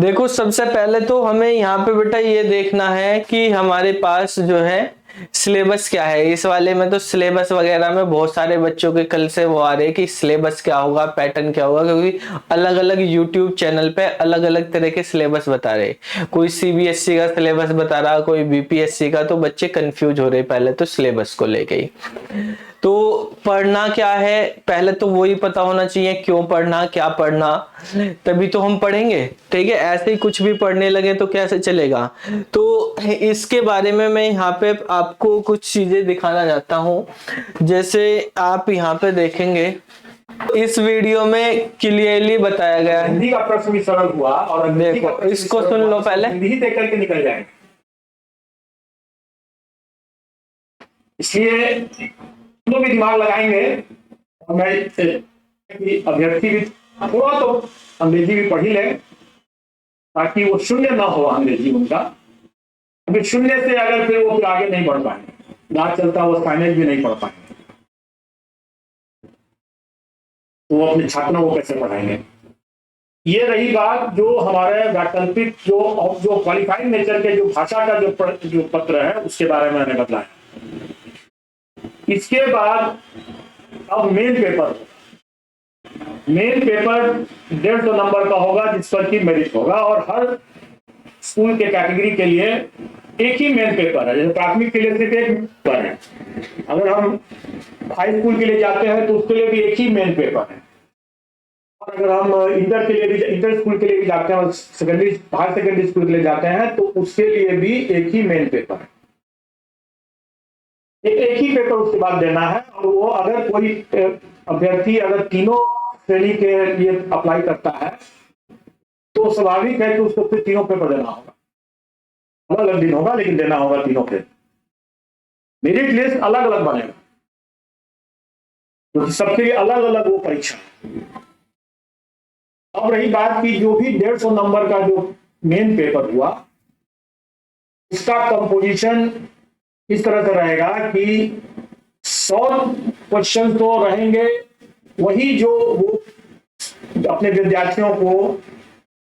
देखो, सबसे पहले तो हमें यहाँ पे बेटा ये देखना है कि हमारे पास जो है सिलेबस क्या है। इस वाले में तो सिलेबस वगैरह में बहुत सारे बच्चों के कल से वो आ रहे हैं कि सिलेबस क्या होगा, पैटर्न क्या होगा, क्योंकि अलग अलग यूट्यूब चैनल पे अलग अलग तरह के सिलेबस बता रहे। कोई सीबीएसई का सिलेबस बता रहा, कोई बीपीएससी का, तो बच्चे कंफ्यूज हो रहे पहले तो सिलेबस को लेके ही। तो पढ़ना क्या है, पहले तो वही पता होना चाहिए, क्यों पढ़ना, क्या पढ़ना, तभी तो हम पढ़ेंगे। ठीक है, ऐसे ही कुछ भी पढ़ने लगे तो कैसे चलेगा। तो इसके बारे में मैं यहाँ पे आपको कुछ चीजें दिखाना चाहता हूँ। जैसे आप यहाँ पे देखेंगे, इस वीडियो में क्लियरली बताया गया है। हिंदी का प्रश्न भी सरल हुआ और देखो, इसको सुन लो पहले। हिंदी ही देख करके निकल जाएंगे। इसलिए दोनों भी दिमाग लगाएंगे और मैं अभ्यर्थी भी थोड़ा तो अंग्रेजी भी पढ़ ही ले, ताकि वो शून्य ना हो अंग्रेजी उनका। अभी शून्य से अगर फिर वो आगे नहीं बढ़ पाएंगे, रात चलता वो साइनेज भी नहीं पढ़ पाएंगे, तो वो अपने छात्रों को कैसे पढ़ाएंगे। ये रही बात जो हमारे वैकल्पिक जो क्वालिफाइड नेचर के जो भाषा का जो पत्र है उसके बारे में मैंने बताया। इसके बाद अब मेन पेपर 150 नंबर का होगा, जिस पर की मेरिट होगा, और हर स्कूल के कैटेगरी के लिए एक ही मेन पेपर है। जैसे प्राथमिक के लिए सिर्फ एक पेपर है, अगर हम हाई स्कूल के लिए जाते हैं तो उसके लिए भी एक ही मेन पेपर है, और अगर हम इंटर के लिए भी, इंटर स्कूल के लिए भी जाते हैं और सेकेंडरी हायर सेकेंडरी स्कूल के लिए जाते हैं तो उसके लिए भी एक ही मेन पेपर है। एक ही पेपर उसके बाद देना है। और वो अगर कोई अभ्यर्थी अगर तीनों श्रेणी के लिए अप्लाई करता है तो स्वाभाविक है कि उसको फिर तीनों पेपर देना होगा। अलग अलग दिन होगा लेकिन देना होगा तीनों पे। मेरिट लिस्ट अलग अलग बनेगा क्योंकि सबके लिए अलग अलग वो परीक्षा। अब रही बात की जो भी 150 नंबर का जो मेन पेपर हुआ उसका कंपोजिशन इस तरह से रहेगा कि 100 क्वेश्चन तो रहेंगे वही जो वो अपने विद्यार्थियों को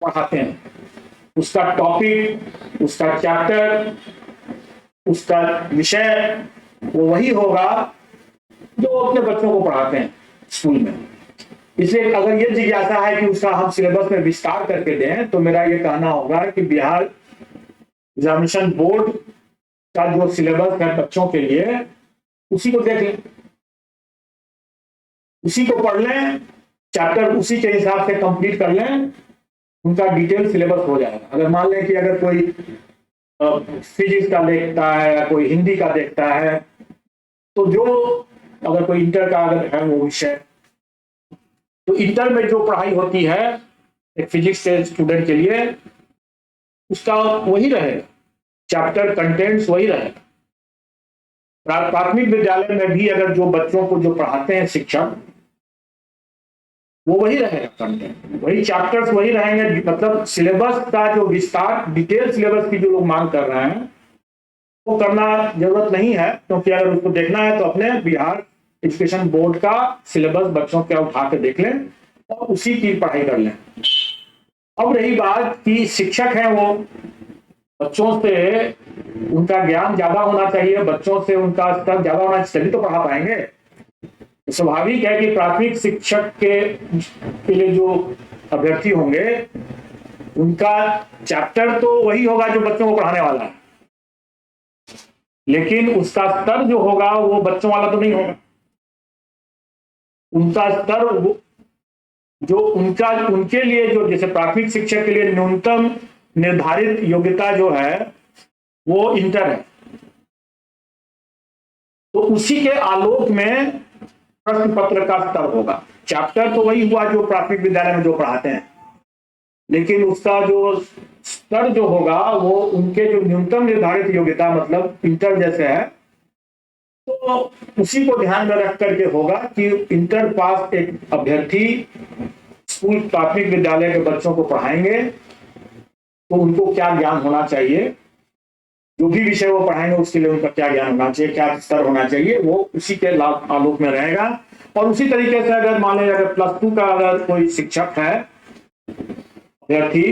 पढ़ाते हैं, उसका टॉपिक, उसका चैप्टर, उसका विषय वो वही होगा जो अपने बच्चों को पढ़ाते हैं स्कूल में। इसलिए अगर ये जिज्ञासा है कि उसका हम सिलेबस में विस्तार करके दें तो मेरा ये कहना होगा कि बिहार एग्जामिनेशन बोर्ड का जो सिलेबस है बच्चों के लिए उसी को देख लें, उसी को पढ़ लें, चैप्टर उसी के हिसाब से कंप्लीट कर लें, उनका डिटेल सिलेबस हो जाएगा। अगर मान लें कि अगर कोई फिजिक्स का देखता है या कोई हिंदी का देखता है तो जो अगर कोई इंटर का अगर है वो विषय, तो इंटर में जो पढ़ाई होती है एक फिजिक्स के स्टूडेंट के लिए उसका वही रहेगा, चैप्टर कंटेंट्स वही रहेगा। प्राथमिक विद्यालय में भी अगर जो बच्चों को जो पढ़ाते हैं शिक्षक वो वही रहेगा, कंटेंट वही, चैप्टर्स वही रहेंगे। मतलब सिलेबस का जो विस्तार, डिटेल सिलेबस की जो लोग मांग कर रहे हैं वो करना जरूरत नहीं है, क्योंकि अगर उसको देखना है तो अपने बिहार एजुकेशन बोर्ड का सिलेबस बच्चों के उठा के देख लें और उसी की पढ़ाई कर लें। अब रही बात कि शिक्षक है वो बच्चों से उनका ज्ञान ज्यादा होना चाहिए, बच्चों से उनका स्तर ज्यादा होना चाहिए, तभी तो पढ़ा पाएंगे। स्वाभाविक है कि प्राथमिक शिक्षक के लिए जो अभ्यर्थी होंगे उनका चैप्टर तो वही होगा जो बच्चों को पढ़ाने वाला है, लेकिन उसका स्तर जो होगा वो बच्चों वाला तो नहीं होगा। उनका स्तर जो उनके लिए जो जैसे प्राथमिक शिक्षक के लिए न्यूनतम निर्धारित योग्यता जो है वो इंटर है, तो उसी के आलोक में प्रश्न पत्र का स्तर होगा। चैप्टर तो वही हुआ जो प्राथमिक विद्यालय में जो पढ़ाते हैं, लेकिन उसका जो स्तर जो होगा वो उनके जो न्यूनतम निर्धारित योग्यता मतलब इंटर जैसे है, तो उसी को ध्यान में रख करके होगा कि इंटर पास एक अभ्यर्थी स्कूल प्राथमिक विद्यालय के बच्चों को पढ़ाएंगे तो उनको क्या ज्ञान होना चाहिए, जो भी विषय वो पढ़ाएंगे उसके लिए उनका क्या ज्ञान होना चाहिए, क्या स्तर होना चाहिए, वो उसी के आलोक में रहेगा। और उसी तरीके से अगर मान लें अगर +2 का अगर कोई शिक्षक है अभ्यर्थी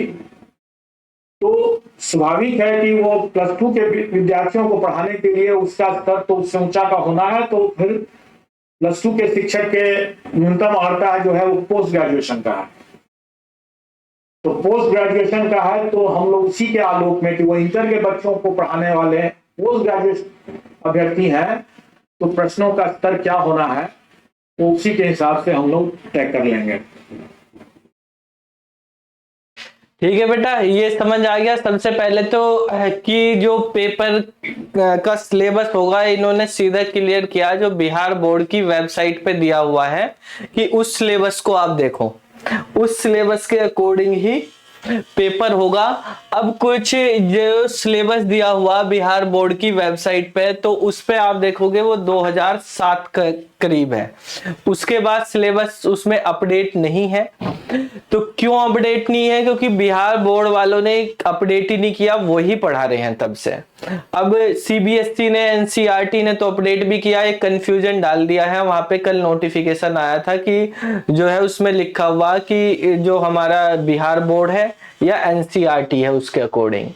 तो स्वाभाविक है कि वो +2 के विद्यार्थियों को पढ़ाने के लिए उसका स्तर तो उससे ऊंचा का होना है, तो फिर +2 के शिक्षक के न्यूनतम अर्हता जो है वो पोस्ट ग्रेजुएशन का है। तो पोस्ट ग्रेजुएशन का है तो हम लोग उसी के आलोक में कि वो इंटर के बच्चों को पढ़ाने वाले पोस्ट ग्रेजुएट अभ्यर्थी हैं, तो प्रश्नों का स्तर क्या होना है तो उसी के हिसाब से हम लोग तय कर लेंगे। ठीक है बेटा, ये समझ आ गया। सबसे पहले तो कि जो पेपर का सिलेबस होगा इन्होंने सीधा क्लियर किया, जो बिहार बोर्ड की वेबसाइट पे दिया हुआ है कि उस सिलेबस को आप देखो, उस सिलेबस के अकॉर्डिंग ही पेपर होगा। अब कुछ जो सिलेबस दिया हुआ बिहार बोर्ड की वेबसाइट पे, तो उस पे आप देखोगे वो 2007 के करीब है। उसके बाद सिलेबस उसमें अपडेट नहीं है। तो क्यों अपडेट नहीं है? क्योंकि बिहार बोर्ड वालों ने अपडेट ही नहीं किया, वो ही पढ़ा रहे हैं तब से। अब सीबीएसई ने, एनसीईआरटी ने तो अपडेट भी किया, एक कंफ्यूजन डाल दिया है वहां पे। कल नोटिफिकेशन आया था कि जो है उसमें लिखा हुआ कि जो हमारा बिहार बोर्ड है या एनसीईआरटी है उसके अकॉर्डिंग,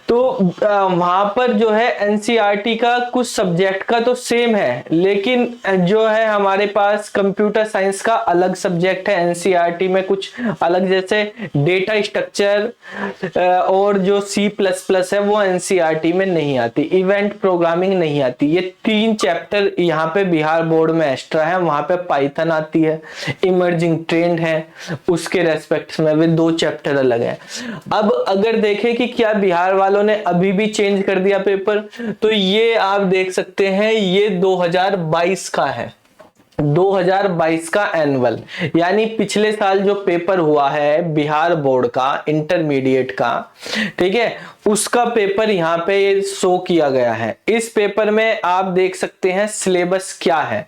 तो वहां पर जो है एनसीईआरटी का कुछ सब्जेक्ट का तो सेम है, लेकिन जो है हमारे पास कंप्यूटर साइंस का अलग सब्जेक्ट है एनसीईआरटी में, कुछ अलग, जैसे डेटा स्ट्रक्चर और जो C++ है वो एनसीईआरटी में नहीं आती, इवेंट प्रोग्रामिंग नहीं आती। ये 3 चैप्टर यहाँ पे बिहार बोर्ड में एक्स्ट्रा है। वहां पे पाइथन आती है, इमर्जिंग ट्रेंड है, उसके रेस्पेक्ट में वे 2 चैप्टर अलग है। अब अगर देखें कि क्या बिहार वालों ने अभी भी चेंज कर दिया पेपर, तो ये आप देख सकते हैं ये 2022 का है, 2022 का एनुअल, यानी पिछले साल जो पेपर हुआ है बिहार बोर्ड का इंटरमीडिएट का, ठीक है, उसका पेपर यहाँ पे शो किया गया है। इस पेपर में आप देख सकते हैं सिलेबस क्या है,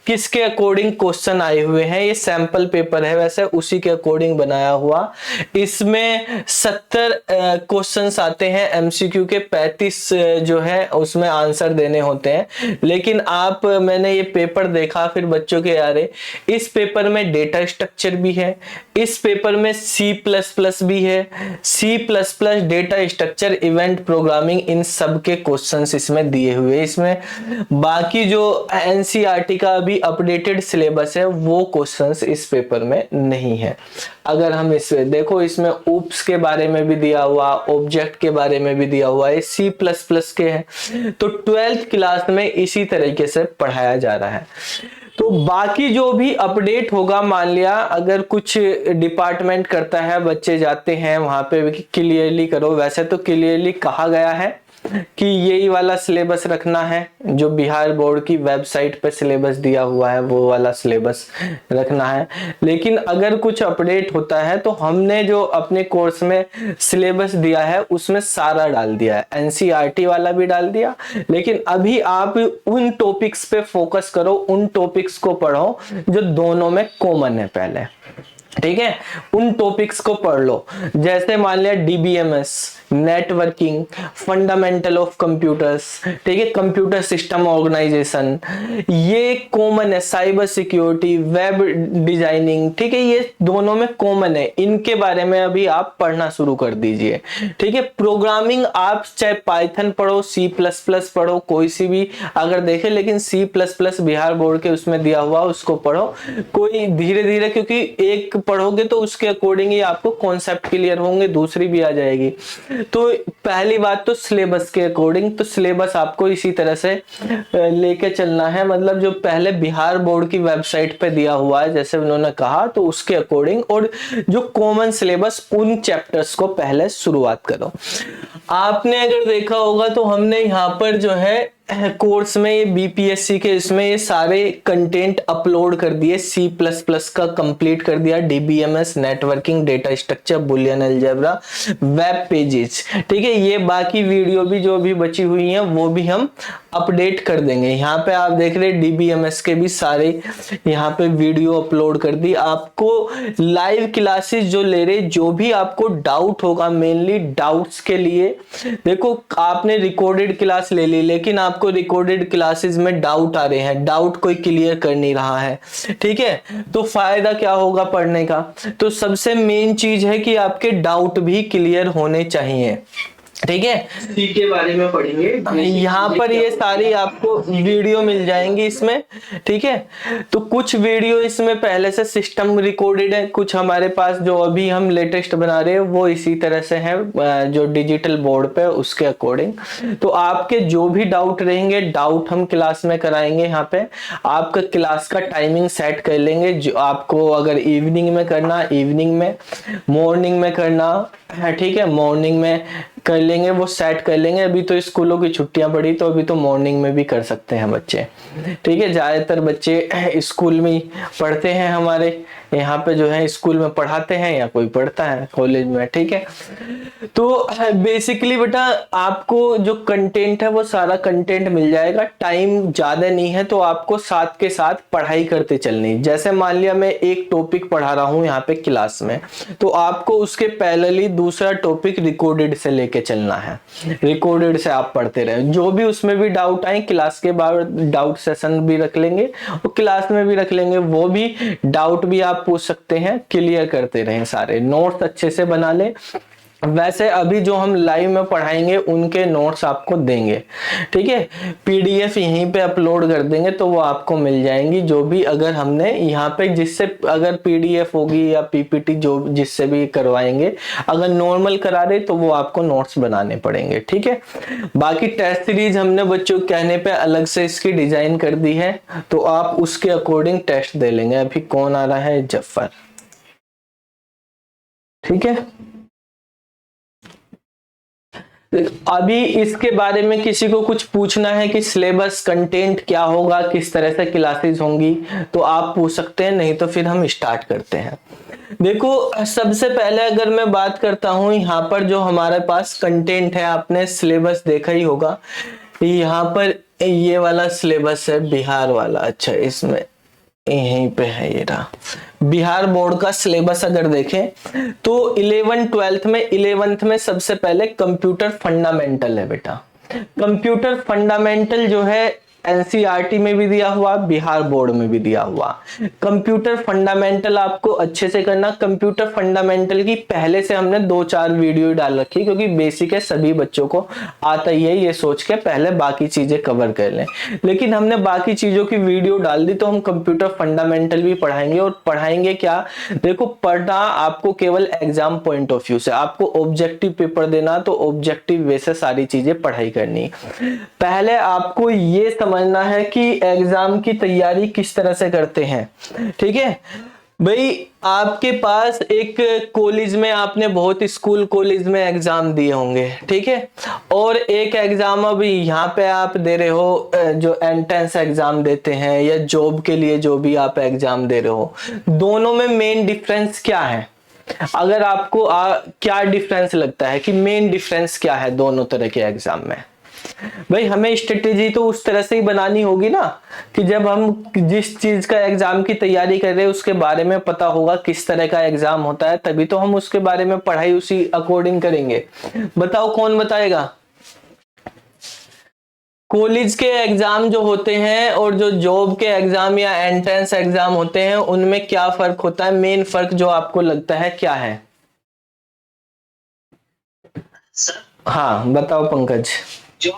किसके अकॉर्डिंग क्वेश्चन आए हुए हैं। ये सैंपल पेपर है वैसे, उसी के अकॉर्डिंग बनाया हुआ। इसमें 70 क्वेश्चंस आते हैं एमसीक्यू के, 35 जो है उसमें आंसर देने होते हैं। लेकिन मैंने ये पेपर देखा फिर बच्चों के, यारे इस पेपर में डेटा स्ट्रक्चर भी है, इस पेपर में C++ भी है, C++, data structure, event programming, इन सब के क्वेश्चंस इसमें दिए हुए। इसमें बाकी जो एनसीईआरटी का अभी अपडेटेड सिलेबस है वो क्वेश्चंस इस पेपर में नहीं है। अगर हम इसमें देखो, इसमें ऊप्स के बारे में भी दिया हुआ, ऑब्जेक्ट के बारे में भी दिया हुआ है, C++ के हैं। तो 12th क्लास में इसी तरीके से पढ़ाया जा रहा है। तो बाकी जो भी अपडेट होगा, मान लिया अगर कुछ डिपार्टमेंट करता है, बच्चे जाते हैं वहां पे क्लियरली करो, वैसे तो क्लियरली कहा गया है कि यही वाला सिलेबस रखना है, जो बिहार बोर्ड की वेबसाइट पे सिलेबस दिया हुआ है वो वाला सिलेबस रखना है। लेकिन अगर कुछ अपडेट होता है तो हमने जो अपने कोर्स में सिलेबस दिया है उसमें सारा डाल दिया है, एनसीईआरटी वाला भी डाल दिया। लेकिन अभी आप उन टॉपिक्स पे फोकस करो, उन टॉपिक्स को पढ़ो जो दोनों में कॉमन है पहले, ठीक है, उन टॉपिक्स को पढ़ लो। जैसे मान लिया DBMS, networking, fundamental of computers, ठीक है, कंप्यूटर सिस्टम ऑर्गेनाइजेशन, ये कॉमन है। साइबर सिक्योरिटी, वेब डिजाइनिंग, ठीक है, ये दोनों में कॉमन है। इनके बारे में अभी आप पढ़ना शुरू कर दीजिए, ठीक है। प्रोग्रामिंग आप चाहे पाइथन पढ़ो, C++ पढ़ो, कोई सी भी अगर देखें, लेकिन C++ बिहार बोर्ड के उसमें दिया हुआ उसको पढ़ो। कोई धीरे धीरे, क्योंकि एक पढ़ोगे तो उसके अकॉर्डिंग ही आपको कॉन्सेप्ट क्लियर होंगे, दूसरी भी आ जाएगी। तो पहली बात तो सिलेबस के अकॉर्डिंग, तो सिलेबस आपको इसी तरह से लेके चलना है, मतलब जो पहले बिहार बोर्ड की वेबसाइट पे दिया हुआ है जैसे उन्होंने कहा, तो उसके अकॉर्डिंग, और जो कॉमन सिलेबस उन चैप्टर्स को पहले शुरुआत करो। आपने अगर देखा होगा तो हमने यहाँ पर जो है कोर्स में ये बीपीएससी के इसमें ये सारे कंटेंट अपलोड कर दिए, C++ का कंप्लीट कर दिया, DBMS, networking, data structure, Boolean algebra, web pages, ठीक है, ये बाकी वीडियो भी जो भी बची हुई हैं वो भी हम अपडेट कर देंगे। यहाँ पे आप देख रहे DBMS के भी सारे यहाँ पे वीडियो अपलोड कर दी। आपको लाइव क्लासेस जो ले रहे, जो भी आपको डाउट होगा, मेनली डाउट्स के लिए देखो, आपने रिकॉर्डेड क्लास ले ली लेकिन आपको रिकॉर्डेड क्लासेस में डाउट आ रहे हैं, डाउट कोई क्लियर कर नहीं रहा है, ठीक है, तो फायदा क्या होगा पढ़ने का? तो सबसे मेन चीज है कि आपके डाउट भी क्लियर होने चाहिए, ठीक है। सी के बारे में पढ़ेंगे। यहाँ पर ये सारी आपको वीडियो मिल जाएंगी इसमें, ठीक है। तो कुछ वीडियो इसमें पहले से सिस्टम रिकॉर्डेड है, कुछ हमारे पास जो अभी हम लेटेस्ट बना रहे हैं वो इसी तरह से है जो डिजिटल बोर्ड पे उसके अकॉर्डिंग। तो आपके जो भी डाउट रहेंगे, डाउट हम क्लास में कराएंगे। यहाँ पे आपका क्लास का टाइमिंग सेट कर लेंगे, जो आपको अगर इवनिंग में करना इवनिंग में, मॉर्निंग में करना है, ठीक है, मॉर्निंग में कर लेंगे, वो सेट कर लेंगे। अभी तो स्कूलों की छुट्टियां पड़ी तो अभी तो मॉर्निंग में भी कर सकते हैं बच्चे, ठीक है। ज्यादातर बच्चे स्कूल में ही पढ़ते हैं, हमारे यहाँ पे जो है स्कूल में पढ़ाते हैं या कोई पढ़ता है कॉलेज में, ठीक है। तो बेसिकली बेटा आपको जो कंटेंट है वो सारा कंटेंट मिल जाएगा। टाइम ज्यादा नहीं है तो आपको साथ के साथ पढ़ाई करते चलनी। जैसे मान लिया मैं एक टॉपिक पढ़ा रहा हूँ यहाँ पे क्लास में, तो आपको उसके पैरेलली दूसरा टॉपिक रिकॉर्डेड से लेके चलना है, रिकॉर्डेड से आप पढ़ते रहे। जो भी उसमें भी डाउट आए क्लास के बाद डाउट सेशन भी रख लेंगे और क्लास में भी रख लेंगे, वो भी डाउट भी आप पूछ सकते हैं, क्लियर करते रहें, सारे नोट्स अच्छे से बना ले। वैसे अभी जो हम लाइव में पढ़ाएंगे उनके नोट्स आपको देंगे, ठीक है, PDF यहीं पे अपलोड कर देंगे तो वो आपको मिल जाएंगी। जो भी अगर हमने यहाँ पे जिससे अगर PDF होगी या PPT जो जिससे भी करवाएंगे, अगर नॉर्मल करा रहे तो वो आपको नोट्स बनाने पड़ेंगे, ठीक है। बाकी टेस्ट सीरीज हमने बच्चों के कहने पे अलग से इसकी डिजाइन कर दी है, तो आप उसके अकॉर्डिंग टेस्ट दे लेंगे। अभी कौन आ रहा है? जफर, ठीक है। अभी इसके बारे में किसी को कुछ पूछना है कि सिलेबस कंटेंट क्या होगा, किस तरह से क्लासेस होंगी, तो आप पूछ सकते हैं, नहीं तो फिर हम स्टार्ट करते हैं। देखो सबसे पहले अगर मैं बात करता हूं, यहाँ पर जो हमारे पास कंटेंट है, आपने सिलेबस देखा ही होगा, यहाँ पर ये वाला सिलेबस है बिहार वाला। अच्छा, इसमें यहीं पे है, ये रहा बिहार बोर्ड का सिलेबस। अगर देखें तो 11th में सबसे पहले कंप्यूटर फंडामेंटल है बेटा। कंप्यूटर फंडामेंटल जो है NCERT में भी दिया हुआ, बिहार बोर्ड में भी दिया हुआ। कंप्यूटर फंडामेंटल आपको अच्छे से करना। कंप्यूटर फंडामेंटल की पहले से हमने 2-4 वीडियो डाल रखी, क्योंकि बेसिक है, सभी बच्चों को आता ही है, ये सोच के पहले बाकी चीजें कवर कर लें। लेकिन हमने बाकी चीजों की वीडियो डाल दी, तो हम कंप्यूटर फंडामेंटल भी पढ़ाएंगे। और पढ़ाएंगे क्या, देखो पढ़ना आपको केवल एग्जाम पॉइंट ऑफ व्यू से, आपको ऑब्जेक्टिव पेपर देना, तो ऑब्जेक्टिव वे से सारी चीजें पढ़ाई करनी। पहले आपको ये समझना है कि एग्जाम की तैयारी किस तरह से करते हैं, ठीक है भाई। आपके पास एक कॉलेज में आपने बहुत स्कूल कॉलेज में एग्जाम दिए होंगे, ठीक है, और एक एग्जाम अभी यहाँ पे आप दे रहे हो जो एंट्रेंस एग्जाम देते हैं या जॉब के लिए जो भी आप एग्जाम दे रहे हो, दोनों में मेन डिफरेंस क्या है? अगर आपको क्या डिफरेंस लगता है कि मेन डिफरेंस क्या है दोनों तरह के एग्जाम में? भाई हमें स्ट्रेटेजी तो उस तरह से ही बनानी होगी ना, कि जब हम जिस चीज का एग्जाम की तैयारी कर रहे हैं उसके बारे में पता होगा किस तरह का एग्जाम होता है, तभी तो हम उसके बारे में पढ़ाई उसी अकॉर्डिंग करेंगे। बताओ कौन बताएगा? कॉलेज के एग्जाम जो होते हैं और जो जॉब के एग्जाम या एंट्रेंस एग्जाम होते हैं, उनमें क्या फर्क होता है? मेन फर्क जो आपको लगता है क्या है? सर हाँ बताओ पंकज। जो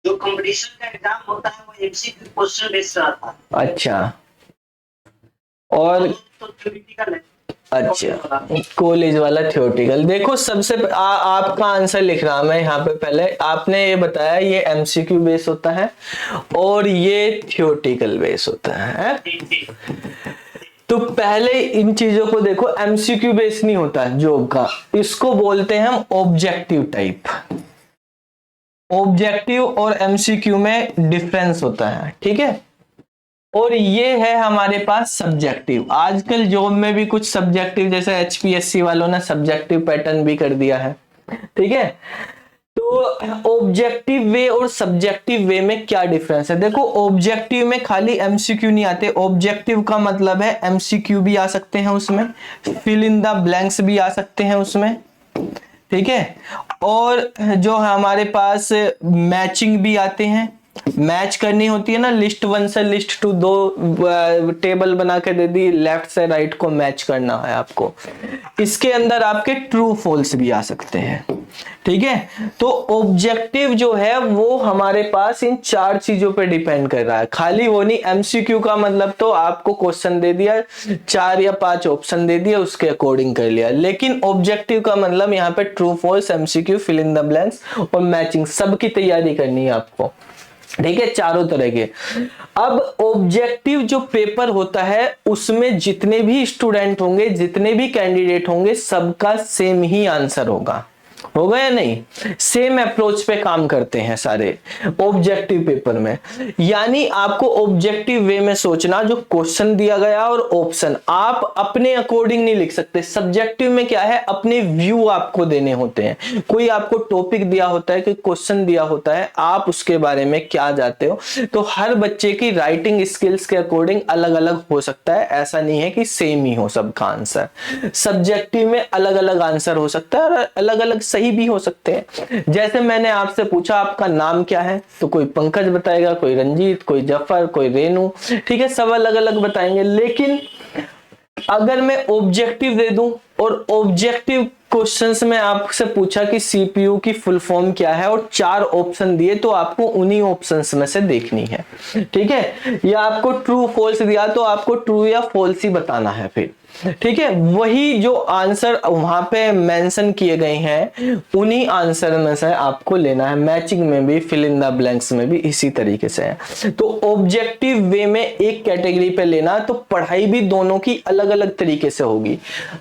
कंपटीशन का एग्जाम होता है वो MCQ क्वेश्चन बेस्ड रहता है। अच्छा, और तो थ्योरेटिकल है। अच्छा, कॉलेज वाला थ्योरेटिकल। देखो सबसे आपका आंसर लिख रहा मैं यहाँ पे। पहले आपने ये बताया ये MCQ बेस होता है और ये थ्योरेटिकल बेस होता है। तो पहले इन चीजों को देखो, MCQ बेस नहीं होता जॉब का, इसको बोलते हैं हम ऑब्जेक्टिव टाइप। ऑब्जेक्टिव और MCQ में डिफरेंस होता है, ठीक है। और ये है हमारे पास सब्जेक्टिव। आजकल जॉब में भी कुछ सब्जेक्टिव, जैसे HPSC वालों ने सब्जेक्टिव पैटर्न भी कर दिया है, ठीक है। तो ऑब्जेक्टिव वे और सब्जेक्टिव वे में क्या डिफरेंस है? देखो, ऑब्जेक्टिव में खाली एमसीक्यू नहीं आते। ऑब्जेक्टिव का मतलब है एमसीक्यू भी आ सकते हैं उसमें, फिल इन द ब्लैंक्स भी आ सकते हैं उसमें, ठीक है। और जो हमारे पास मैचिंग भी आते हैं, मैच करनी होती है ना, लिस्ट 1 से लिस्ट 2 दो टेबल बना के दे दी, लेफ्ट से राइट को मैच करना है आपको। इसके अंदर आपके ट्रू फॉल्स भी आ सकते हैं, ठीक है। तो ऑब्जेक्टिव जो है वो हमारे पास इन 4 चीजों पे डिपेंड कर रहा है, खाली वो नहीं। एमसीक्यू का मतलब तो आपको क्वेश्चन दे दिया, 4 या 5 ऑप्शन दे दिया, उसके अकॉर्डिंग कर लिया। लेकिन ऑब्जेक्टिव का मतलब यहाँ पे true false, MCQ, fill in the blanks और मैचिंग, सबकी तैयारी करनी है आपको, ठीक है, चारों तरह के। अब ऑब्जेक्टिव जो पेपर होता है उसमें जितने भी स्टूडेंट होंगे, जितने भी कैंडिडेट होंगे, सबका सेम ही आंसर होगा या नहीं? सेम अप्रोच पे काम करते हैं सारे ऑब्जेक्टिव पेपर में। यानी आपको ऑब्जेक्टिव वे में सोचना, जो क्वेश्चन दिया गया और ऑप्शन आप अपने अकॉर्डिंग नहीं लिख सकते। सब्जेक्टिव में क्या है, अपने व्यू आपको देने होते हैं। कोई आपको टॉपिक दिया होता है, कोई क्वेश्चन दिया होता है, आप उसके बारे में क्या जानते हो। तो हर बच्चे की राइटिंग स्किल्स के अकॉर्डिंग अलग अलग हो सकता है, ऐसा नहीं है कि सेम ही हो सबका आंसर। सब्जेक्टिव में अलग अलग आंसर हो सकता है और अलग अलग सही भी हो सकते हैं। जैसे मैंने आपसे पूछा आपका नाम क्या है, तो कोई पंकज बताएगा, कोई रंजीत, कोई जफर, कोई रेनू, ठीक है, सब अलग अलग बताएंगे। लेकिन अगर मैं ऑब्जेक्टिव दे दूं और ऑब्जेक्टिव क्वेश्चंस में आपसे पूछा कि सीपीयू की फुल फॉर्म क्या है और 4 ऑप्शन दिए, तो आपको उन्हीं ऑप्शंस में से देखनी है, ठीक है। या आपको ट्रू फॉल्स दिया तो आपको ट्रू या फॉल्स ही बताना है फिर, ठीक है। वही जो आंसर वहां पे मेंशन किए गए हैं उन्हीं आंसर में से आपको लेना है। मैचिंग में भी, फिल इन द ब्लैंक्स में भी इसी तरीके से है। तो ऑब्जेक्टिव वे में एक कैटेगरी पे लेना, तो पढ़ाई भी दोनों की अलग अलग तरीके से होगी।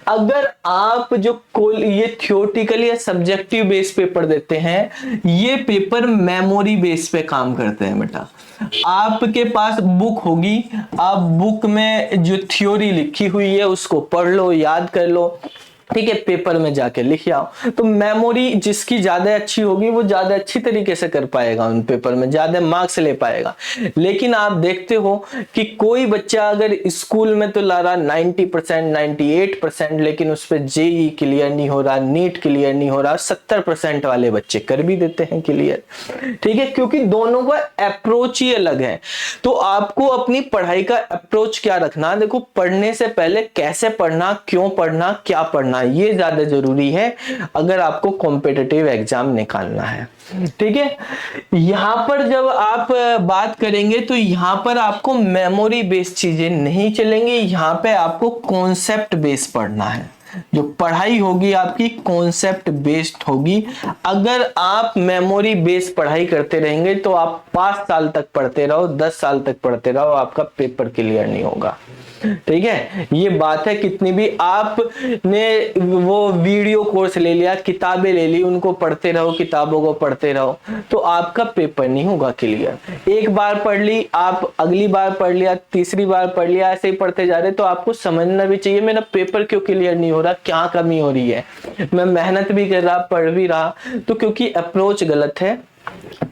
अगर आप जो ये थियोरेटिकल या सब्जेक्टिव बेस पेपर देते हैं, ये पेपर मेमोरी बेस पे काम करते हैं बेटा। आपके पास बुक होगी, आप बुक में जो थ्योरी लिखी हुई है उसको पढ़ लो, याद कर लो, ठीक है, पेपर में जाके लिख आओ। तो मेमोरी जिसकी ज्यादा अच्छी होगी वो ज्यादा अच्छी तरीके से कर पाएगा, उन पेपर में ज्यादा मार्क्स ले पाएगा। लेकिन आप देखते हो कि कोई बच्चा अगर स्कूल में तो ला रहा 90%, 98%, लेकिन उस पर जेई क्लियर नहीं हो रहा, नीट क्लियर नहीं हो रहा, 70% वाले बच्चे कर भी देते हैं क्लियर, ठीक है, क्योंकि दोनों का अप्रोच ही अलग है। तो आपको अपनी पढ़ाई का अप्रोच क्या रखना, देखो, पढ़ने से पहले कैसे पढ़ना, क्यों पढ़ना, क्या पढ़ना, ये ज्यादा जरूरी है अगर आपको कॉम्पिटिटिव एग्जाम निकालना है, ठीक है। यहां पर जब आप बात करेंगे तो यहां पर आपको मेमोरी बेस्ड चीजें नहीं चलेंगी, यहां पे आपको कॉन्सेप्ट बेस्ड पढ़ना है। जो पढ़ाई होगी आपकी कॉन्सेप्ट बेस्ड होगी। अगर आप मेमोरी बेस्ड पढ़ाई करते रहेंगे तो आप 5 साल तक पढ़ते रहो, 10 साल तक पढ़ते रहो, आपका पेपर क्लियर नहीं होगा, ठीक है। ये बात है, कितनी भी आपने वो वीडियो कोर्स ले लिया, किताबें ले ली, उनको पढ़ते रहो, किताबों को पढ़ते रहो, तो आपका पेपर नहीं होगा क्लियर। एक बार पढ़ ली आप, अगली बार पढ़ लिया, तीसरी बार पढ़ लिया, ऐसे ही पढ़ते जा रहे, तो आपको समझना भी चाहिए मेरा पेपर क्यों क्लियर नहीं हो रहा, क्या कमी हो रही है। मैं मेहनत भी कर रहा, पढ़ भी रहा, तो क्योंकि अप्रोच गलत है,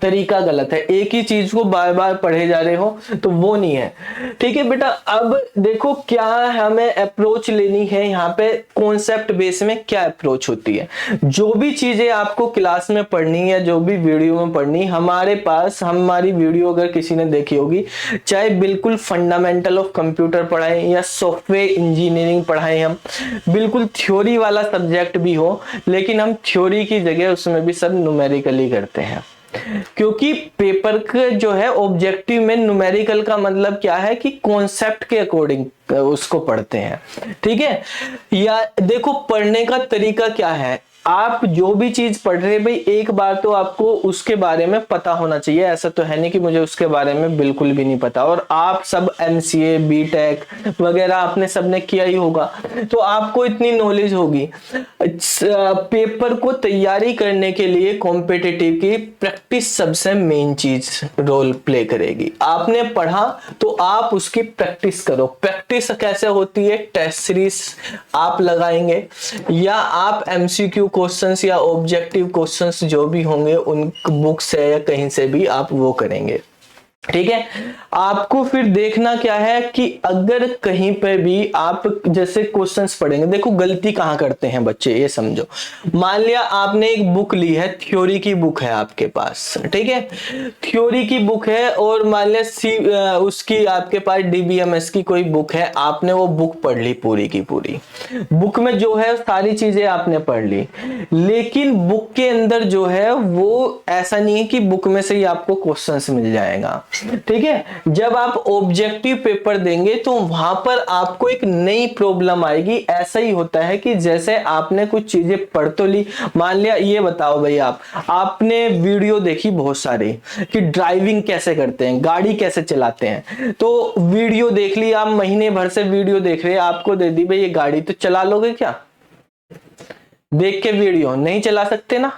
तरीका गलत है, एक ही चीज को बार बार पढ़े जा रहे हो तो वो नहीं है, ठीक है बेटा। अब देखो क्या हमें अप्रोच लेनी है, यहाँ पे कॉन्सेप्ट बेस में क्या अप्रोच होती है। जो भी चीजें आपको क्लास में पढ़नी है, जो भी वीडियो में पढ़नी, हमारे पास हमारी वीडियो अगर किसी ने देखी होगी, चाहे बिल्कुल फंडामेंटल ऑफ कंप्यूटर पढ़ाएं या सॉफ्टवेयर इंजीनियरिंग पढ़ाएं, हम बिल्कुल थ्योरी वाला सब्जेक्ट भी हो, लेकिन हम थ्योरी की जगह उसमें भी सब न्यूमेरिकली करते हैं, क्योंकि पेपर का जो है ऑब्जेक्टिव में न्यूमेरिकल का मतलब क्या है कि कॉन्सेप्ट के अकॉर्डिंग उसको पढ़ते हैं, ठीक है। या देखो पढ़ने का तरीका क्या है, आप जो भी चीज पढ़ रहे हैं भाई, एक बार तो आपको उसके बारे में पता होना चाहिए। ऐसा तो है नहीं कि मुझे उसके बारे में बिल्कुल भी नहीं पता, और आप सब एमसीए, बीटेक वगैरह आपने सबने किया ही होगा, तो आपको इतनी नॉलेज होगी। पेपर को तैयारी करने के लिए कॉम्पिटिटिव की प्रैक्टिस सबसे मेन चीज रोल प्ले करेगी। आपने पढ़ा तो आप उसकी प्रैक्टिस करो। प्रैक्टिस कैसे होती है, टेस्ट सीरीज आप लगाएंगे या आप एमसीक्यू क्वेश्चंस या ऑब्जेक्टिव क्वेश्चंस जो भी होंगे उन बुक से या कहीं से भी आप वो करेंगे। ठीक है, आपको फिर देखना क्या है कि अगर कहीं पे भी आप जैसे क्वेश्चंस पढ़ेंगे, देखो गलती कहाँ करते हैं बच्चे ये समझो। मान लिया आपने एक बुक ली है, थ्योरी की बुक है आपके पास, ठीक है, थ्योरी की बुक है, और मान लिया उसकी आपके पास डीबीएमएस की कोई बुक है, आपने वो बुक पढ़ ली पूरी की पूरी। बुक में जो है सारी चीजें आपने पढ़ ली, लेकिन बुक के अंदर जो है वो ऐसा नहीं है कि बुक में से ही आपको क्वेश्चंस मिल जाएगा। ठीक है, जब आप ऑब्जेक्टिव पेपर देंगे तो वहां पर आपको एक नई प्रॉब्लम आएगी। ऐसा ही होता है कि जैसे आपने कुछ चीजें पढ़ तो ली, मान लिया ये बताओ भाई आपने वीडियो देखी बहुत सारी कि ड्राइविंग कैसे करते हैं, गाड़ी कैसे चलाते हैं, तो वीडियो देख ली, आप महीने भर से वीडियो देख रहे हैं, आपको दे दी भाई ये गाड़ी, तो चला लोगे क्या? देख के वीडियो नहीं चला सकते ना।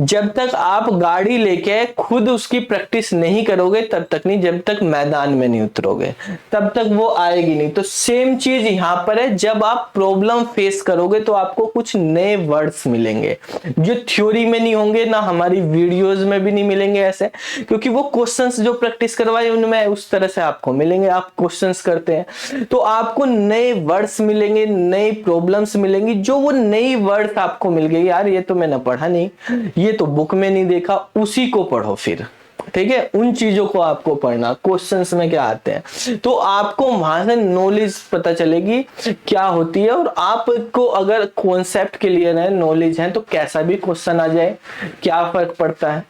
जब तक आप गाड़ी लेके खुद उसकी प्रैक्टिस नहीं करोगे तब तक नहीं, जब तक मैदान में नहीं उतरोगे तब तक वो आएगी नहीं। तो सेम चीज यहां पर है, जब आप प्रॉब्लम फेस करोगे तो आपको कुछ नए वर्ड्स मिलेंगे जो थ्योरी में नहीं होंगे, ना हमारी वीडियोस में भी नहीं मिलेंगे ऐसे, क्योंकि वो क्वेश्चंस जो प्रैक्टिस करवाए उनमें उस तरह से आपको मिलेंगे। आप क्वेश्चंस करते हैं तो आपको नए वर्ड्स मिलेंगे, नई प्रॉब्लम्स मिलेंगी, जो वो नई वर्ड्स आपको मिल गई, यार ये तो मैंने पढ़ा नहीं, ये तो बुक में नहीं देखा, उसी को पढ़ो फिर। ठीक है, उन चीजों को आपको पढ़ना, क्वेश्चंस में क्या आते हैं, तो आपको वहां से नॉलेज पता चलेगी क्या होती है। और आपको अगर कॉन्सेप्ट क्लियर है, नॉलेज है, तो कैसा भी क्वेश्चन आ जाए क्या फर्क पड़ता है।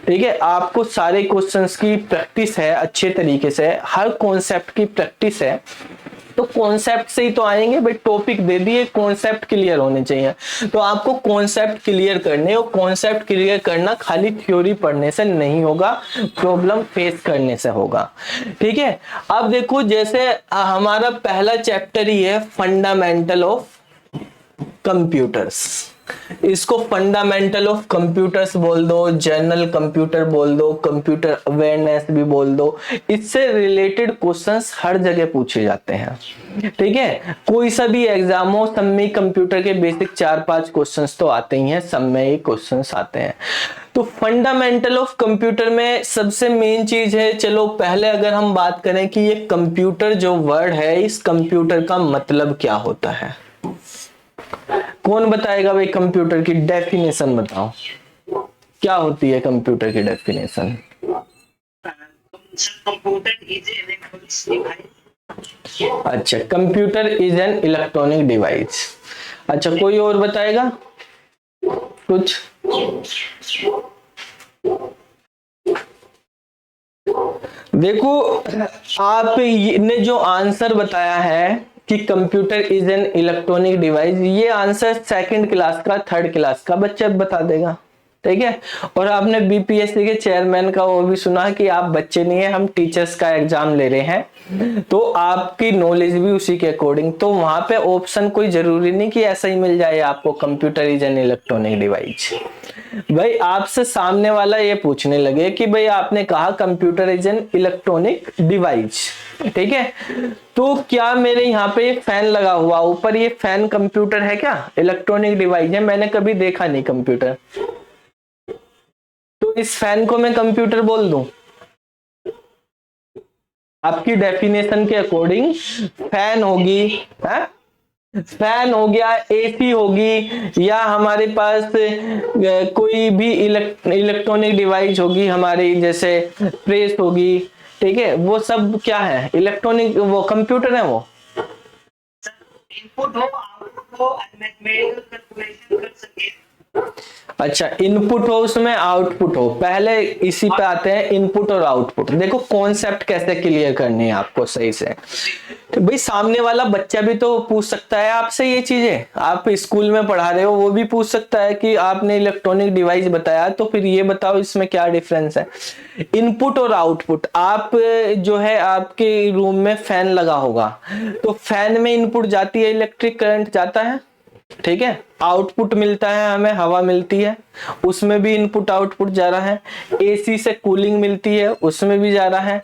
ठीक है, आपको सारे क्वेश्चंस की प्रैक्टिस है अच्छे तरीके से, हर कॉन्सेप्ट की प्रैक्टिस है, तो कॉन्सेप्ट से ही तो आएंगे भाई। टॉपिक दे दिए, कॉन्सेप्ट क्लियर होने चाहिए, तो आपको कॉन्सेप्ट क्लियर करने, और कॉन्सेप्ट क्लियर करना खाली थ्योरी पढ़ने से नहीं होगा, प्रॉब्लम फेस करने से होगा। ठीक है, अब देखो जैसे हमारा पहला चैप्टर ही है फंडामेंटल ऑफ कंप्यूटर्स, इसको फंडामेंटल ऑफ कंप्यूटर्स बोल दो, जनरल कंप्यूटर बोल दो, कंप्यूटर अवेयरनेस भी बोल दो। इससे रिलेटेड क्वेश्चंस हर जगह पूछे जाते हैं। ठीक है, कोई सा भी एग्जाम हो, सब में कंप्यूटर के बेसिक 4-5 क्वेश्चंस तो आते ही हैं, सब में ही क्वेश्चंस आते हैं। तो फंडामेंटल ऑफ कंप्यूटर में सबसे मेन चीज है, चलो पहले अगर हम बात करें कि ये कंप्यूटर जो वर्ड है, इस कंप्यूटर का मतलब क्या होता है। कौन बताएगा भाई? कंप्यूटर की डेफिनेशन बताओ, क्या होती है कंप्यूटर की definition? Computer is an electronic device. अच्छा, computer is an electronic device. अच्छा, कोई और बताएगा कुछ? देखो आपने जो आंसर बताया है कि computer is an electronic device, ये आंसर 2nd क्लास का 3rd क्लास का बच्चा बता देगा। ठीक है, और आपने बीपीएससी के चेयरमैन का वो भी सुना कि आप बच्चे नहीं है, हम टीचर्स का एग्जाम ले रहे हैं, तो आपकी नॉलेज भी उसी के अकॉर्डिंग, तो वहां पे ऑप्शन कोई जरूरी नहीं कि ऐसा ही मिल जाए आपको, computer is an electronic device. भाई आपसे सामने वाला ये पूछने लगे कि भाई आपने कहा computer is an electronic device, ठीक है, तो क्या मेरे यहाँ पे फैन लगा हुआ ऊपर, ये फैन कंप्यूटर है क्या? इलेक्ट्रॉनिक डिवाइस है? मैंने कभी देखा नहीं कंप्यूटर, तो इस फैन को मैं कंप्यूटर बोल दूं? आपकी डेफिनेशन के अकॉर्डिंग फैन होगी, है? फैन हो गया, एसी होगी, या हमारे पास कोई भी इलेक्ट्रॉनिक डिवाइस होगी हमारी, जैसे प्रेस होगी, ठीक है, वो सब क्या है? इलेक्ट्रॉनिक, वो कंप्यूटर है वो। इनपुट हो, आउटपुट हो, मैथमेटिकल कैलकुलेशन कर सके। अच्छा, इनपुट हो उसमें, आउटपुट हो, पहले इसी पे आते हैं इनपुट और आउटपुट। देखो कॉन्सेप्ट कैसे क्लियर करनी है आपको सही से। तो भाई सामने वाला बच्चा भी तो पूछ सकता है आपसे ये चीजें, आप स्कूल में पढ़ा रहे हो, वो भी पूछ सकता है कि आपने इलेक्ट्रॉनिक डिवाइस बताया, तो फिर ये बताओ इसमें क्या डिफरेंस है। इनपुट और आउटपुट, आप जो है आपके रूम में फैन लगा होगा, तो फैन में इनपुट जाती है, इलेक्ट्रिक करंट जाता है, ठीक है, आउटपुट मिलता है, हमें हवा मिलती है, उसमें भी इनपुट आउटपुट जा रहा है। एसी से कूलिंग मिलती है, उसमें भी जा रहा है।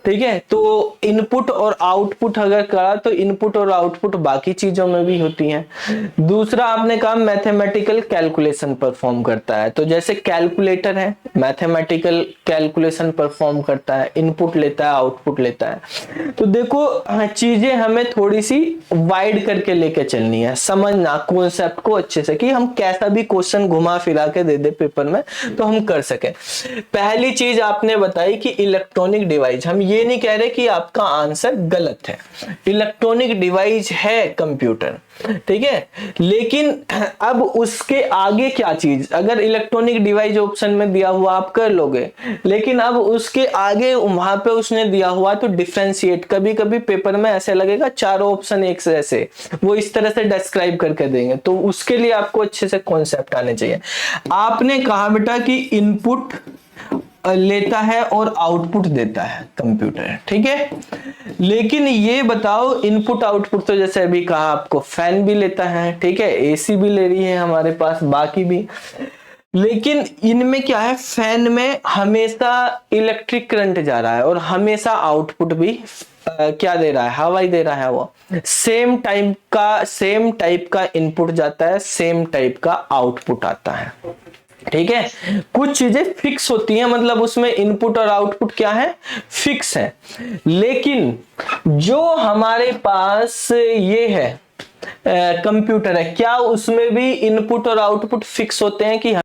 ठीक है, तो इनपुट और आउटपुट अगर करा तो इनपुट और आउटपुट बाकी चीजों में भी होती हैं। दूसरा आपने कहा मैथमेटिकल कैलकुलेशन परफॉर्म करता है, तो जैसे कैलकुलेटर है, मैथमेटिकल कैलकुलेशन परफॉर्म करता है, इनपुट लेता है, आउटपुट लेता है। तो देखो चीजें हमें थोड़ी सी वाइड करके लेके चलनी है, समझना कॉन्सेप्ट को अच्छे से, कि हम कैसा भी क्वेश्चन घुमा फिरा के दे दे पेपर में तो हम कर सके। पहली चीज आपने बताई कि इलेक्ट्रॉनिक डिवाइस, हम ये नहीं कह रहे कि आपका आंसर गलत है, इलेक्ट्रॉनिक डिवाइस है कंप्यूटर, ठीक है, लेकिन अब उसके आगे क्या चीज, अगर इलेक्ट्रॉनिक डिवाइस ऑप्शन में दिया हुआ आप कर लोगे, लेकिन अब उसके आगे वहां पे उसने दिया हुआ तो डिफरेंशिएट, कभी कभी पेपर में ऐसे लगेगा चारों ऑप्शन एक से ऐसे, वो इस तरह से डिस्क्राइब करके देंगे, तो उसके लिए आपको अच्छे से कॉन्सेप्ट आने चाहिए। आपने कहा बेटा कि इनपुट लेता है और आउटपुट देता है कंप्यूटर, ठीक है, लेकिन ये बताओ इनपुट आउटपुट तो जैसे अभी कहा आपको फैन भी लेता है, ठीक है, एसी भी ले रही है हमारे पास, बाकी भी, लेकिन इनमें क्या है, फैन में हमेशा इलेक्ट्रिक करंट जा रहा है और हमेशा आउटपुट भी क्या दे रहा है, हवा ही दे रहा है। वो सेम टाइप का इनपुट जाता है, सेम टाइप का आउटपुट आता है, ठीक है। कुछ चीजें फिक्स होती हैं, मतलब उसमें इनपुट और आउटपुट क्या है, फिक्स है, लेकिन जो हमारे पास ये है कंप्यूटर है, क्या उसमें भी इनपुट और आउटपुट फिक्स होते हैं कि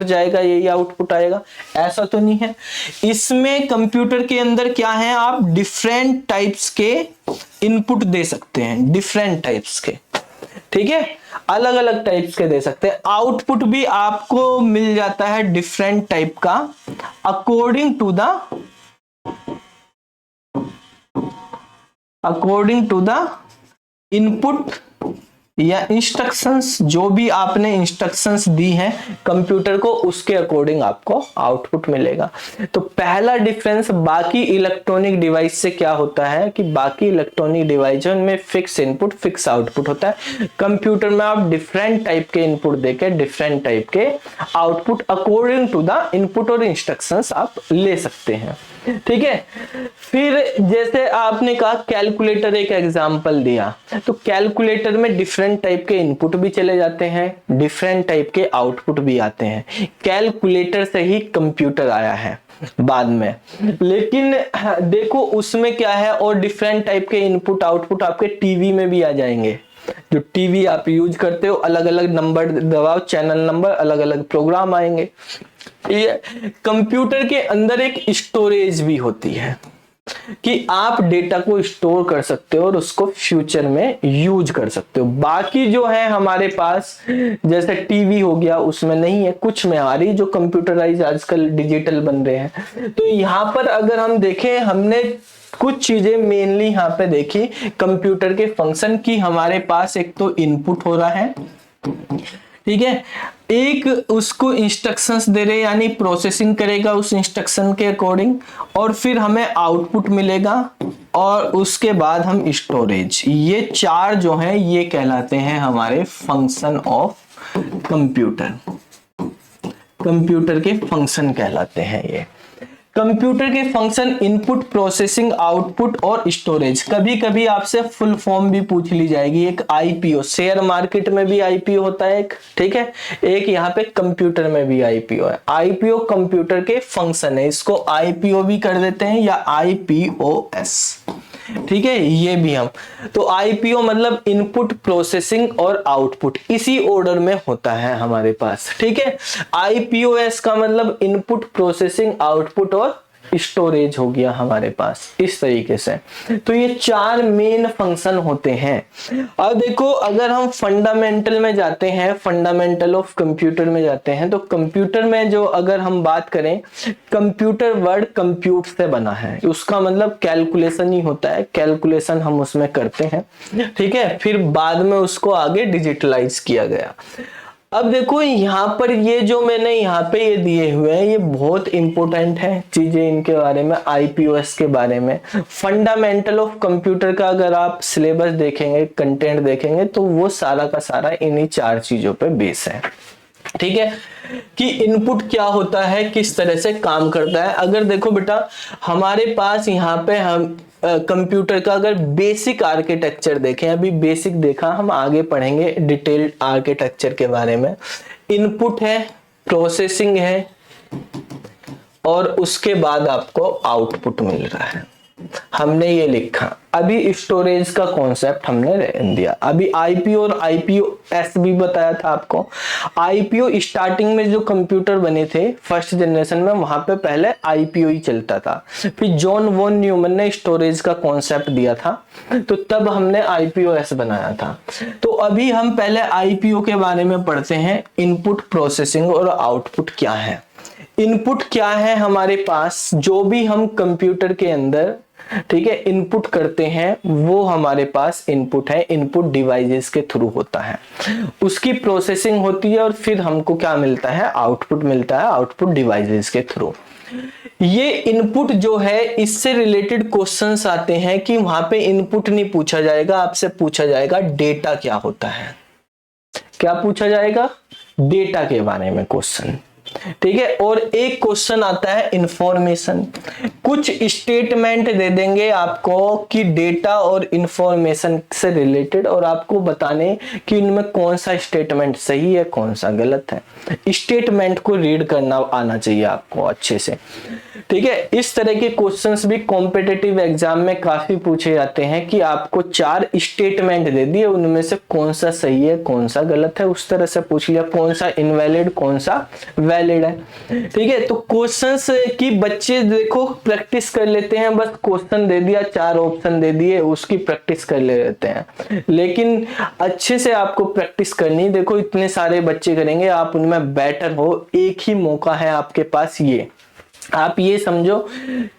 जाएगा यही आउटपुट आएगा, ऐसा तो नहीं है। इसमें कंप्यूटर के अंदर क्या है, आप डिफरेंट टाइप्स के इनपुट दे सकते हैं, डिफरेंट टाइप्स के, ठीक है, अलग अलग टाइप्स के दे सकते हैं। आउटपुट भी आपको मिल जाता है डिफरेंट टाइप का अकॉर्डिंग टू द इनपुट या इंस्ट्रक्शंस, जो भी आपने इंस्ट्रक्शंस दी हैं कंप्यूटर को, उसके अकॉर्डिंग आपको आउटपुट मिलेगा। तो पहला डिफरेंस बाकी इलेक्ट्रॉनिक डिवाइस से क्या होता है कि बाकी इलेक्ट्रॉनिक डिवाइस में फिक्स इनपुट फिक्स आउटपुट होता है, कंप्यूटर में आप डिफरेंट टाइप के इनपुट देके डिफरेंट टाइप के output according to the input और इंस्ट्रक्शंस आप ले सकते हैं, ठीक है। फिर जैसे आपने कहा कैलकुलेटर, एक एग्जांपल दिया, तो कैलकुलेटर में डिफरेंट टाइप के इनपुट भी चले जाते हैं, डिफरेंट टाइप के आउटपुट भी आते हैं। कैलकुलेटर से ही कंप्यूटर आया है बाद में, लेकिन देखो उसमें क्या है, और डिफरेंट टाइप के इनपुट आउटपुट आपके टीवी में भी आ जाएंगे। जो टीवी आप यूज करते हो, अलग अलग नंबर दबाओ, चैनल नंबर, अलग अलग प्रोग्राम आएंगे। ये कंप्यूटर के अंदर एक स्टोरेज भी होती है कि आप डेटा को स्टोर कर सकते हो और उसको फ्यूचर में यूज कर सकते हो। बाकी जो है हमारे पास जैसे टीवी हो गया, उसमें नहीं है, कुछ में आ रही, जो कंप्यूटराइज आजकल डिजिटल बन रहे हैं। तो यहाँ पर अगर हम देखें, हमने कुछ चीजें मेनली यहाँ पे देखी कंप्यूटर के फंक्शन की। हमारे पास एक तो इनपुट हो रहा है, ठीक है, एक उसको इंस्ट्रक्शंस दे रहे, यानी प्रोसेसिंग करेगा उस इंस्ट्रक्शन के अकॉर्डिंग, और फिर हमें आउटपुट मिलेगा, और उसके बाद हम स्टोरेज। ये चार जो हैं ये कहलाते हैं हमारे फंक्शन ऑफ कंप्यूटर, कंप्यूटर के फंक्शन कहलाते हैं ये। कंप्यूटर के फंक्शन इनपुट, प्रोसेसिंग, आउटपुट और स्टोरेज। कभी कभी आपसे फुल फॉर्म भी पूछ ली जाएगी। एक आईपीओ, शेयर मार्केट में भी आईपीओ होता है एक, ठीक है, एक यहाँ पे कंप्यूटर में भी आईपीओ है। आईपीओ कंप्यूटर के फंक्शन है, इसको आईपीओ भी कर देते हैं या आईपीओएस, ठीक है, ये भी हम। तो आईपीओ मतलब इनपुट, प्रोसेसिंग और आउटपुट, इसी ऑर्डर में होता है हमारे पास, ठीक है। आईपीओएस का मतलब इनपुट, प्रोसेसिंग, आउटपुट और स्टोरेज हो गया हमारे पास, इस तरीके से। तो ये चार मेन फंक्शन होते हैं। अब देखो अगर हम फंडामेंटल में जाते हैं, फंडामेंटल ऑफ कंप्यूटर में जाते हैं, तो कंप्यूटर में जो अगर हम बात करें, कंप्यूटर वर्ड कंप्यूट से बना है, उसका मतलब कैलकुलेशन ही होता है, कैलकुलेशन हम उसमें करते हैं, ठीक है, फिर बाद में उसको आगे डिजिटलाइज किया गया। अब देखो यहाँ पर ये जो मैंने यहाँ पे ये दिए हुए हैं ये बहुत इंपॉर्टेंट है चीजें, इनके बारे में, आईपीओएस के बारे में, फंडामेंटल ऑफ कंप्यूटर का अगर आप सिलेबस देखेंगे, कंटेंट देखेंगे तो वो सारा का सारा इन्हीं 4 चीजों पे बेस है। ठीक है, कि इनपुट क्या होता है, किस तरह से काम करता है। अगर देखो बेटा हमारे पास यहाँ पे हम कंप्यूटर का अगर बेसिक आर्किटेक्चर देखें, अभी बेसिक देखा, हम आगे पढ़ेंगे डिटेल्ड आर्किटेक्चर के बारे में। इनपुट है, प्रोसेसिंग है, और उसके बाद आपको आउटपुट मिल रहा है। हमने ये लिखा, अभी स्टोरेज का कॉन्सेप्ट हमने दिया, अभी आईपीओ और आईपीओएस भी बताया था आपको। आईपीओ स्टार्टिंग में जो कंप्यूटर बने थे फर्स्ट जनरेशन में, वहां पे पहले आईपीओ ही चलता था, फिर जॉन वॉन न्यूमन ने स्टोरेज का कॉन्सेप्ट दिया था, तो तब हमने आईपीओएस बनाया था। तो अभी हम पहले आईपीओ के बारे में पढ़ते हैं, इनपुट, प्रोसेसिंग और आउटपुट क्या है। इनपुट क्या है, हमारे पास जो भी हम कंप्यूटर के अंदर, ठीक है, इनपुट करते हैं वो हमारे पास इनपुट है, इनपुट डिवाइसेस के थ्रू होता है, उसकी प्रोसेसिंग होती है और फिर हमको क्या मिलता है, आउटपुट मिलता है, आउटपुट डिवाइसेस के थ्रू। ये इनपुट जो है इससे रिलेटेड क्वेश्चंस आते हैं कि वहां पे इनपुट नहीं पूछा जाएगा, आपसे पूछा जाएगा डेटा क्या होता है। क्या पूछा जाएगा, डेटा के बारे में क्वेश्चन, ठीक है। और एक क्वेश्चन आता है इंफॉर्मेशन, कुछ स्टेटमेंट दे देंगे आपको कि डेटा और इंफॉर्मेशन से रिलेटेड, और आपको बताने कि इनमें कौन सा स्टेटमेंट सही है, कौन सा गलत है। स्टेटमेंट को रीड करना आना चाहिए आपको अच्छे से, ठीक है। इस तरह के क्वेश्चंस भी कॉम्पिटिटिव एग्जाम में काफी पूछे जाते हैं कि आपको 4 स्टेटमेंट दे दिए, उनमें से कौन सा सही है, कौन सा गलत है, उस तरह से पूछ लिया, कौन सा इनवैलिड, कौन सा वैलिड है, ठीक है। तो क्वेश्चंस की बच्चे देखो प्रैक्टिस कर लेते हैं, बस क्वेश्चन दे दिया, 4 ऑप्शन दे दिए, उसकी प्रैक्टिस कर लेते हैं, लेकिन अच्छे से आपको प्रैक्टिस करनी। देखो इतने सारे बच्चे करेंगे, आप उनमें बेटर हो, एक ही मौका है आपके पास। ये आप ये समझो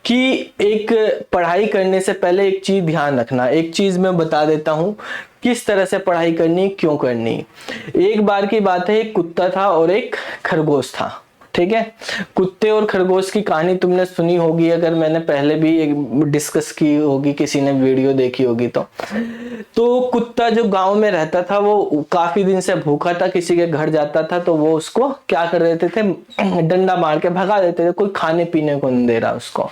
कि एक पढ़ाई करने से पहले एक चीज ध्यान रखना, एक चीज मैं बता देता हूं किस तरह से पढ़ाई करनी, क्यों करनी। एक बार की बात है, एक कुत्ता था और एक खरगोश था, ठीक है। कुत्ते और खरगोश की कहानी तुमने सुनी होगी, अगर मैंने पहले भी डिस्कस की होगी, किसी ने वीडियो देखी होगी तो कुत्ता जो गांव में रहता था वो काफी दिन से भूखा था, किसी के घर जाता था तो वो उसको क्या कर देते थे, डंडा मार के भगा देते थे, कोई खाने पीने को नहीं दे रहा उसको।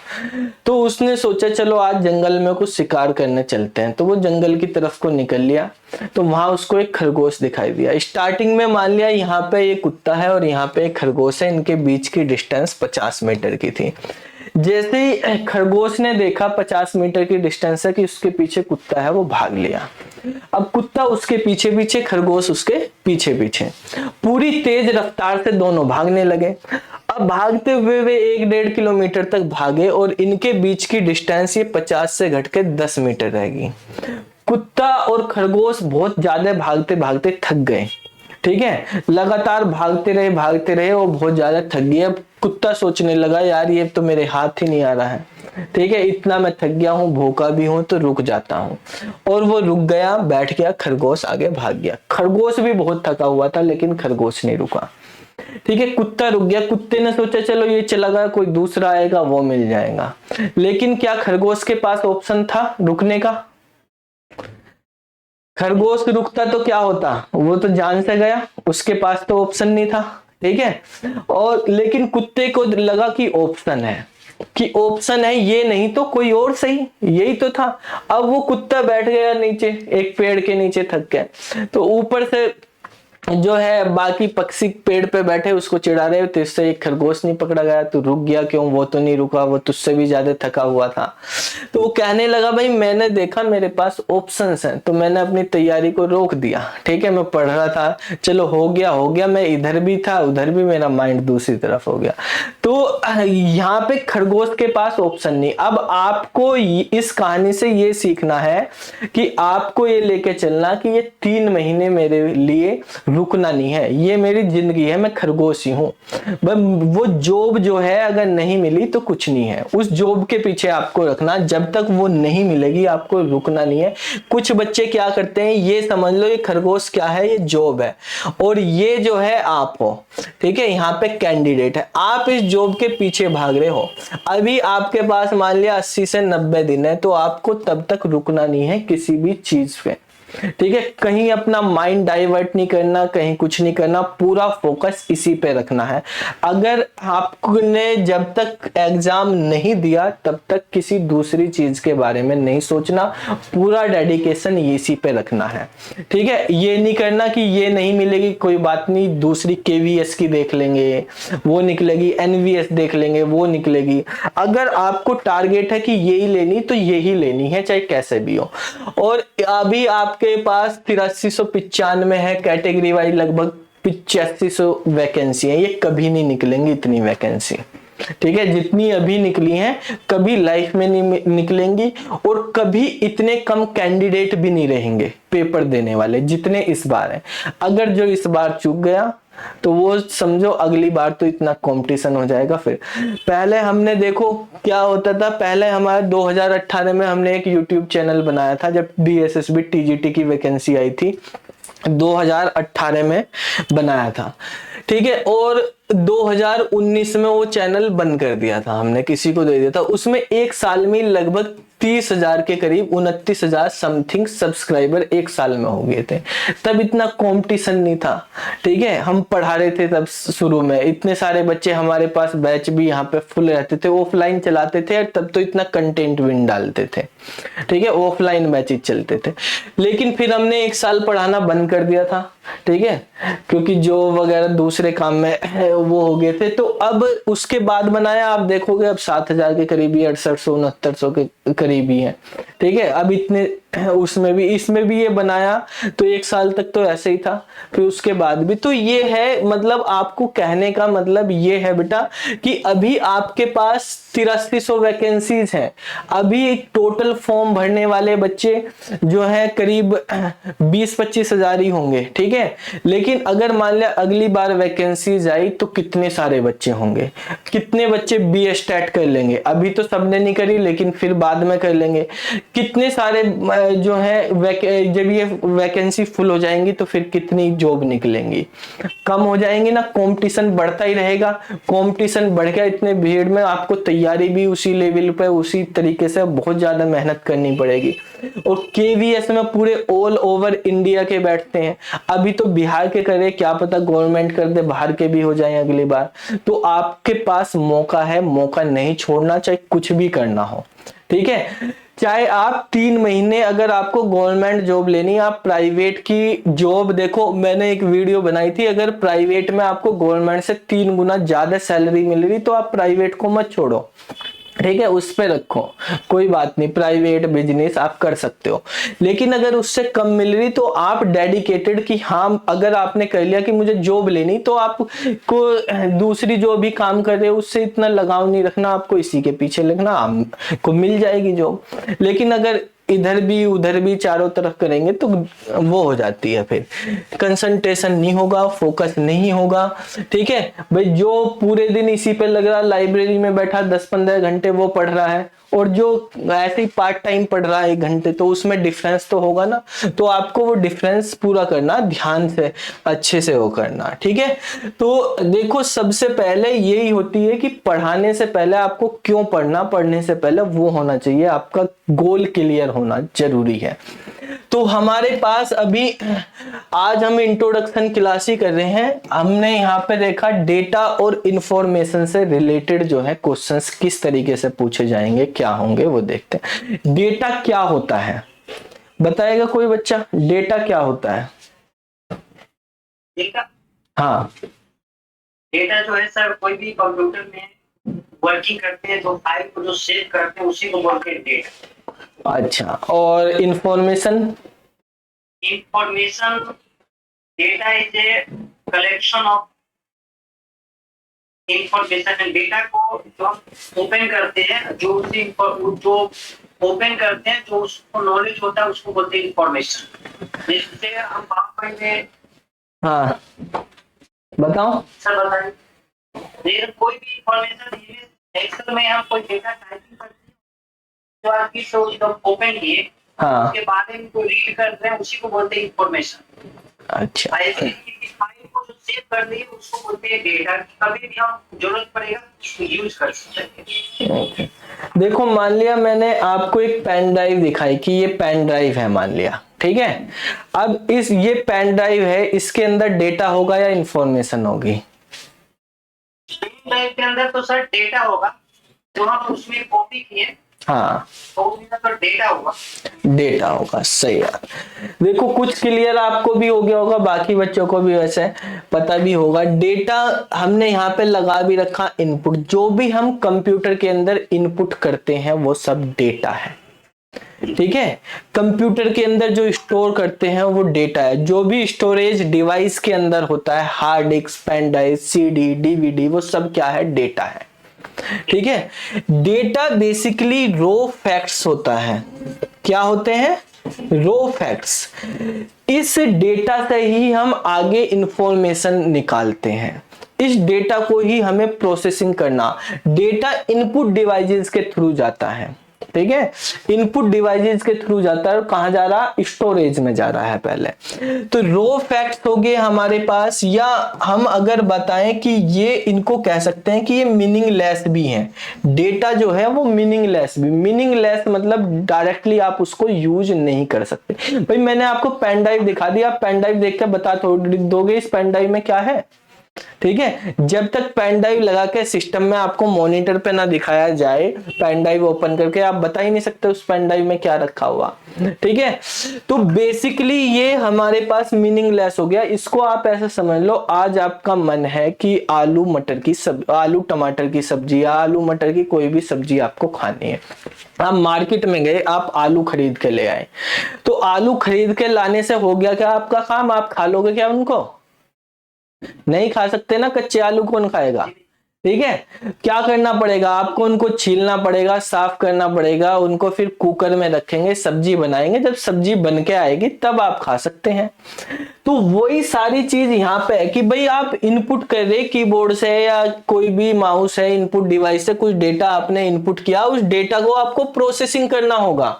तो उसने सोचा चलो आज जंगल में कुछ शिकार करने चलते हैं, तो वो जंगल की तरफ को निकल लिया। तो वहां उसको एक खरगोश दिखाई दिया। स्टार्टिंग में मान लिया यहाँ पे ये कुत्ता है और यहाँ पे एक खरगोश है, इनके बीच की डिस्टेंस 50 मीटर की थी। जैसे ही खरगोश ने देखा 50 मीटर की डिस्टेंस है कि उसके पीछे कुत्ता है, वो भाग लिया। अब कुत्ता उसके पीछे पीछे, खरगोश उसके पीछे पीछे, पूरी तेज रफ्तार से दोनों भागने लगे। अब भागते हुए वे 1-1.5 किलोमीटर तक भागे और इनके बीच की डिस्टेंस ये 50 से घट के 10 मीटर रहेगी। कुत्ता और खरगोश बहुत ज्यादा भागते भागते थक गए, ठीक है, लगातार भागते रहे और बहुत ज्यादा थक गए। अब कुत्ता सोचने लगा यार ये तो मेरे हाथ ही नहीं आ रहा है, ठीक है, इतना मैं थक गया हूँ, भूखा भी हूँ, तो रुक जाता हूँ। और वो रुक गया, बैठ गया, खरगोश आगे भाग गया। खरगोश भी बहुत थका हुआ था लेकिन खरगोश नहीं रुका, ठीक है, कुत्ता रुक गया। कुत्ते ने सोचा चलो ये चला गया, कोई दूसरा आएगा वो मिल जाएगा। लेकिन क्या खरगोश के पास ऑप्शन था रुकने का? खरगोश रुकता तो क्या होता, वो तो जान से गया, उसके पास तो ऑप्शन नहीं था, ठीक है। और लेकिन कुत्ते को लगा कि ऑप्शन है, ये नहीं तो कोई और सही, यही तो था। अब वो कुत्ता बैठ गया नीचे, एक पेड़ के नीचे थक गया। तो ऊपर से जो है बाकी पक्षी पेड़ पे बैठे उसको चिढ़ा रहे, तो इससे एक खरगोश नहीं पकड़ा गया, तू रुक गया क्यों, वो तो नहीं रुका, वो तुझसे भी ज्यादा थका हुआ था। तो वो कहने लगा भाई मैंने देखा मेरे पास ऑप्शंस हैं तो मैंने अपनी तैयारी को रोक दिया, ठीक है, मैं पढ़ रहा था, चलो हो गया, मैं इधर भी था उधर भी, मेरा माइंड दूसरी तरफ हो गया। तो यहाँ पे खरगोश के पास ऑप्शन नहीं। अब आपको इस कहानी से ये सीखना है कि आपको ये लेके चलना कि ये 3 महीने मेरे लिए रुकना नहीं है, ये मेरी जिंदगी है, मैं खरगोश ही हूँ। वो जॉब जो है अगर नहीं मिली तो कुछ नहीं है, उस जॉब के पीछे आपको रखना, जब तक वो नहीं मिलेगी आपको रुकना नहीं है। कुछ बच्चे क्या करते हैं, ये समझ लो ये खरगोश क्या है, ये जॉब है, और ये जो है आप हो, ठीक है, यहाँ पे कैंडिडेट है, आप इस जॉब के पीछे भाग रहे हो। अभी आपके पास मान लिया 80 से 90 दिन है, तो आपको तब तक रुकना नहीं है किसी भी चीज पे, ठीक है। कहीं अपना माइंड डाइवर्ट नहीं करना, कहीं कुछ नहीं करना, पूरा फोकस इसी पे रखना है। अगर आपने जब तक एग्जाम नहीं दिया तब तक किसी दूसरी चीज के बारे में नहीं सोचना, पूरा डेडिकेशन इसी पे रखना है, ठीक है। ये नहीं करना कि ये नहीं मिलेगी कोई बात नहीं, दूसरी केवीएस की देख लेंगे वो निकलेगी, एनवीएस देख लेंगे वो निकलेगी। अगर आपको टारगेट है कि यही लेनी तो यही लेनी है, चाहे कैसे भी हो। और अभी आपके पास 8395 है कैटेगरी वाइज, लगभग 8500 वैकेंसी है, ये कभी नहीं निकलेंगी इतनी वैकेंसी, ठीक है। जितनी अभी निकली हैं कभी लाइफ में नहीं निकलेंगी, और कभी इतने कम कैंडिडेट भी नहीं रहेंगे पेपर देने वाले जितने इस बार हैं। अगर जो इस बार चूक गया तो वो समझो अगली बार तो इतना कंपटीशन हो जाएगा। फिर पहले हमने देखो क्या होता था, पहले हमारे 2018 में हमने एक यूट्यूब चैनल बनाया था जब DSSB TGT की वैकेंसी आई थी, 2018 में बनाया था, ठीक है। और 2019 में वो चैनल बंद कर दिया था हमने, किसी को दे दिया था। उसमें एक साल में लगभग 30,000 के करीब, 29,000 समथिंग सब्सक्राइबर एक साल में हो गए थे। तब इतना कंपटीशन नहीं था, ठीक है। हम पढ़ा रहे थे तब शुरू में, इतने सारे बच्चे हमारे पास, बैच भी यहाँ पे फुल रहते थे, ऑफलाइन चलाते थे, तब तो इतना कंटेंट भी नहीं डालते थे, ठीक है, ऑफलाइन बैचेज चलते थे। लेकिन फिर हमने एक साल पढ़ाना बंद कर दिया था, ठीक है, क्योंकि जॉब वगैरह दूसरे काम में वो हो गए थे। तो अब उसके बाद बनाया, आप देखोगे अब 7,000 के करीब ही, 6800 6900 के करीब ही है, ठीक है। अब इतने उसमें भी, इसमें भी ये बनाया तो एक साल तक तो ऐसे ही था, फिर उसके बाद भी। तो ये है, मतलब आपको कहने का मतलब ये है बेटा कि अभी आपके पास 8300 वैकेंसीज हैं, अभी टोटल फॉर्म भरने वाले बच्चे जो है करीब 20-25 हजार ही होंगे, ठीक है। लेकिन अगर मान लिया अगली बार वैकेंसीज आई तो कितने सारे बच्चे होंगे, कितने बच्चे बी स्टार्ट कर लेंगे, अभी तो सबने नहीं करी लेकिन फिर बाद में कर लेंगे। कितने सारे जो है जब ये वैकेंसी फुल हो जाएंगी तो फिर कितनी जॉब निकलेंगी, कम हो जाएंगी ना, कंपटीशन बढ़ता ही रहेगा। कंपटीशन बढ़ गया, इतने भीड़ में आपको तैयारी भी उसी लेवल पे उसी तरीके से बहुत ज्यादा मेहनत करनी पड़ेगी। और केवीएस में पूरे ऑल ओवर इंडिया के बैठते हैं, अभी तो बिहार के करे, क्या पता गवर्नमेंट कर दे बाहर के भी हो जाए अगली बार। तो आपके पास मौका है, मौका नहीं छोड़ना, चाहे कुछ भी करना हो, ठीक है। चाहे आप 3 महीने, अगर आपको गवर्नमेंट जॉब लेनी, आप प्राइवेट की जॉब देखो, मैंने एक वीडियो बनाई थी, अगर प्राइवेट में आपको गवर्नमेंट से 3 गुना ज्यादा सैलरी मिल रही तो आप प्राइवेट को मत छोड़ो, ठीक है, उस पे रखो, कोई बात नहीं, प्राइवेट बिजनेस आप कर सकते हो। लेकिन अगर उससे कम मिल रही तो आप डेडिकेटेड कि हाँ, अगर आपने कर लिया कि मुझे जॉब लेनी, तो आपको दूसरी जो भी काम कर रहे हो उससे इतना लगाव नहीं रखना, आपको इसी के पीछे लगना, आपको मिल जाएगी जॉब। लेकिन अगर इधर भी उधर भी चारों तरफ करेंगे तो वो हो जाती है, फिर कंसंट्रेशन नहीं होगा, फोकस नहीं होगा, ठीक है भाई। जो पूरे दिन इसी पे लग रहा, लाइब्रेरी में बैठा 10-15 घंटे वो पढ़ रहा है, और जो ऐसे ही पार्ट टाइम पढ़ रहा है 1 घंटे, तो उसमें डिफरेंस तो होगा ना। तो आपको वो डिफरेंस पूरा करना, ध्यान से अच्छे से वो करना, ठीक है। तो देखो सबसे पहले यही होती है कि पढ़ाने से पहले आपको क्यों पढ़ना, पढ़ने से पहले वो होना चाहिए, आपका गोल क्लियर होना जरूरी है। तो हमारे पास अभी आज हम इंट्रोडक्शन क्लास ही कर रहे हैं, हमने यहाँ पे देखा डेटा और इंफॉर्मेशन से रिलेटेड जो है क्वेश्चंस किस तरीके से पूछे जाएंगे, क्या होंगे वो देखते हैं। डेटा क्या होता है, बताएगा कोई बच्चा, डेटा क्या होता है? डेटा, हाँ, डेटा जो है सर, कोई भी कंप्यूटर में वर्किंग करते हैं तो फाइल को जो सेव करते हैं उसी को बोलते हैं डेटा। अच्छा, और information? Information, data is a collection of information and data को जो हम ओपन करते हैं, जो ओपन करते हैं, जो उसको नॉलेज होता है उसको बोलते हैं इंफॉर्मेशन। जैसे हम पावरपॉइंट में हाँ बताओ। सर बताइए। लेकिन कोई भी इंफॉर्मेशन एक्सेल में हम कोई डेटा टाइपिंग करते हैं, जो आपकी शो जब ओपन किए हाँ उसके बाद में कोई रीड कर रहे हैं, उसी को बोलते हैं इंफॉर्मेशन। अच्छा ऐसे किसी फाइल को जो सेव कर दिए उसको बोलते हैं डेटा। कभी भी हम जरूरत पड़ेगा उसको यूज कर सकते हैं। देखो, मान लिया मैंने आपको एक पेन ड्राइव दिखाई कि ये पेन ड्राइव है, मान लिया, ठीक है। अब ये पेन ड्राइव है, इसके अंदर डेटा होगा या इंफॉर्मेशन होगी? पेन ड्राइव के अंदर तो सर डेटा होगा, जो हम उसमें कॉपी किए हाँ, तो उसमें तो डेटा होगा। डेटा होगा, सही है। देखो, कुछ क्लियर आपको भी हो गया होगा, बाकी बच्चों को भी वैसे पता भी होगा। डेटा हमने यहाँ पे लगा भी रखा, इनपुट। जो भी हम कंप्यूटर के अंदर इनपुट करते हैं वो सब डेटा है, ठीक है। कंप्यूटर के अंदर जो स्टोर करते हैं वो डेटा है। जो भी स्टोरेज डिवाइस के अंदर होता है, hard disk, pen drive, CD, DVD, वो सब क्या है? डेटा है, ठीक है। डेटा बेसिकली रो फैक्ट्स होता है। क्या होते हैं? रो फैक्ट्स। इस डेटा से ही हम आगे इंफॉर्मेशन निकालते हैं। इस डेटा को ही हमें प्रोसेसिंग करना। डेटा इनपुट डिवाइसेस के थ्रू जाता है, ठीक है। इनपुट डिवाइसेस के थ्रू जाता है और कहां जा रहा? स्टोरेज में जा रहा है पहले। तो रो फैक्ट्स हो गए हमारे पास, या हम अगर बताएं कि ये इनको कह सकते हैं कि ये मीनिंगलेस भी हैं। डेटा जो है वो मीनिंगलेस भी। मीनिंगलेस मतलब डायरेक्टली आप उसको यूज नहीं कर सकते। भाई मैंने आपको पेन ड्राइव दिखा दिया, आप पेन ड्राइव देख के बता दोगे इस पेन ड्राइव में क्या है, ठीक है। जब तक पेन ड्राइव लगा के सिस्टम में आपको मॉनिटर पे ना दिखाया जाए, पेन ड्राइव ओपन करके आप बता ही नहीं सकते उस पेन ड्राइव में क्या रखा हुआ, ठीक है। तो बेसिकली ये हमारे पास मीनिंगलेस हो गया। इसको आप ऐसे समझ लो, आज आपका मन है कि आलू टमाटर की सब्जी या आलू मटर की कोई भी सब्जी आपको खानी है। आप मार्केट में गए, आप आलू खरीद के ले आए। तो आलू खरीद के लाने से हो गया क्या आपका काम? आप खा लोगे क्या उनको? नहीं खा सकते ना, कच्चे आलू कौन खाएगा, ठीक है। क्या करना पड़ेगा आपको? उनको छीलना पड़ेगा, साफ करना पड़ेगा, उनको फिर कुकर में रखेंगे, सब्जी बनाएंगे। जब सब्जी बन के आएगी तब आप खा सकते हैं। तो वही सारी चीज यहाँ पे है कि भाई आप इनपुट कर रहे कीबोर्ड से या कोई भी माउस है, इनपुट डिवाइस से कुछ डेटा आपने इनपुट किया, उस डेटा को आपको प्रोसेसिंग करना होगा,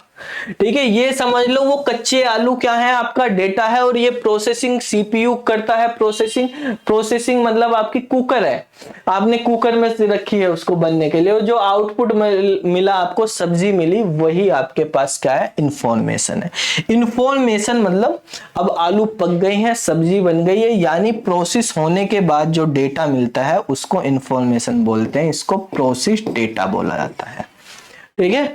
ठीक है। ये समझ लो वो कच्चे आलू क्या है? आपका डेटा है, और ये प्रोसेसिंग सीपीयू करता है। प्रोसेसिंग मतलब आपकी कुकर है, आपने कुकर में से रखी है उसको बनने के लिए, और जो आउटपुट मिला आपको, सब्जी मिली, वही आपके पास क्या है? इंफॉर्मेशन है। इंफॉर्मेशन मतलब अब आलू पक गए हैं, सब्जी बन गई है, यानी प्रोसेस होने के बाद जो डेटा मिलता है उसको इंफॉर्मेशन बोलते हैं। इसको प्रोसेस डेटा बोला जाता है, ठीक है।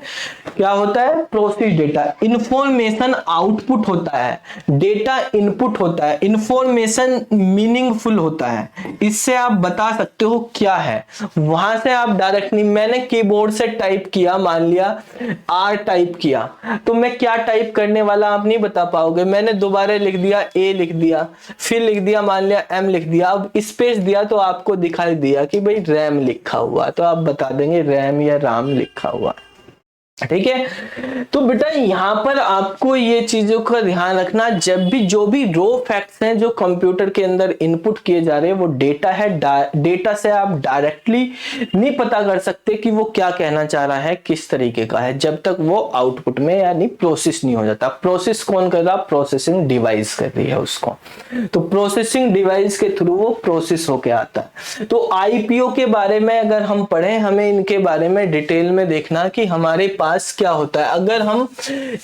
क्या होता है? Process data. इंफॉर्मेशन आउटपुट होता है, डेटा इनपुट होता है, इंफॉर्मेशन मीनिंगफुल होता है। इससे आप बता सकते हो क्या है। वहां से आप डायरेक्टली, मैंने कीबोर्ड से टाइप किया, मान लिया आर टाइप किया, तो मैं क्या टाइप करने वाला आप नहीं बता पाओगे। मैंने दोबारा लिख दिया, ए लिख दिया, फिर लिख दिया, मान लिया एम लिख दिया, अब स्पेस दिया तो आपको दिखाई दिया कि भाई रैम लिखा हुआ, तो आप बता देंगे रैम या राम लिखा हुआ, ठीक है। तो बेटा यहां पर आपको ये चीजों का ध्यान रखना, जब भी जो भी रो फैक्ट्स हैं जो कंप्यूटर के अंदर इनपुट किए जा रहे हैं वो डेटा है। डेटा से आप डायरेक्टली नहीं पता कर सकते कि वो क्या कहना चाह रहा है, किस तरीके का है, जब तक वो आउटपुट में यानी प्रोसेस नहीं हो जाता। प्रोसेस कौन कर रहा? प्रोसेसिंग डिवाइस कर रही है उसको। तो प्रोसेसिंग डिवाइस के थ्रू वो प्रोसेस होके आता है। तो आईपीओ के बारे में अगर हम पढ़ें, हमें इनके बारे में डिटेल में देखना कि हमारे पास क्या होता है। अगर हम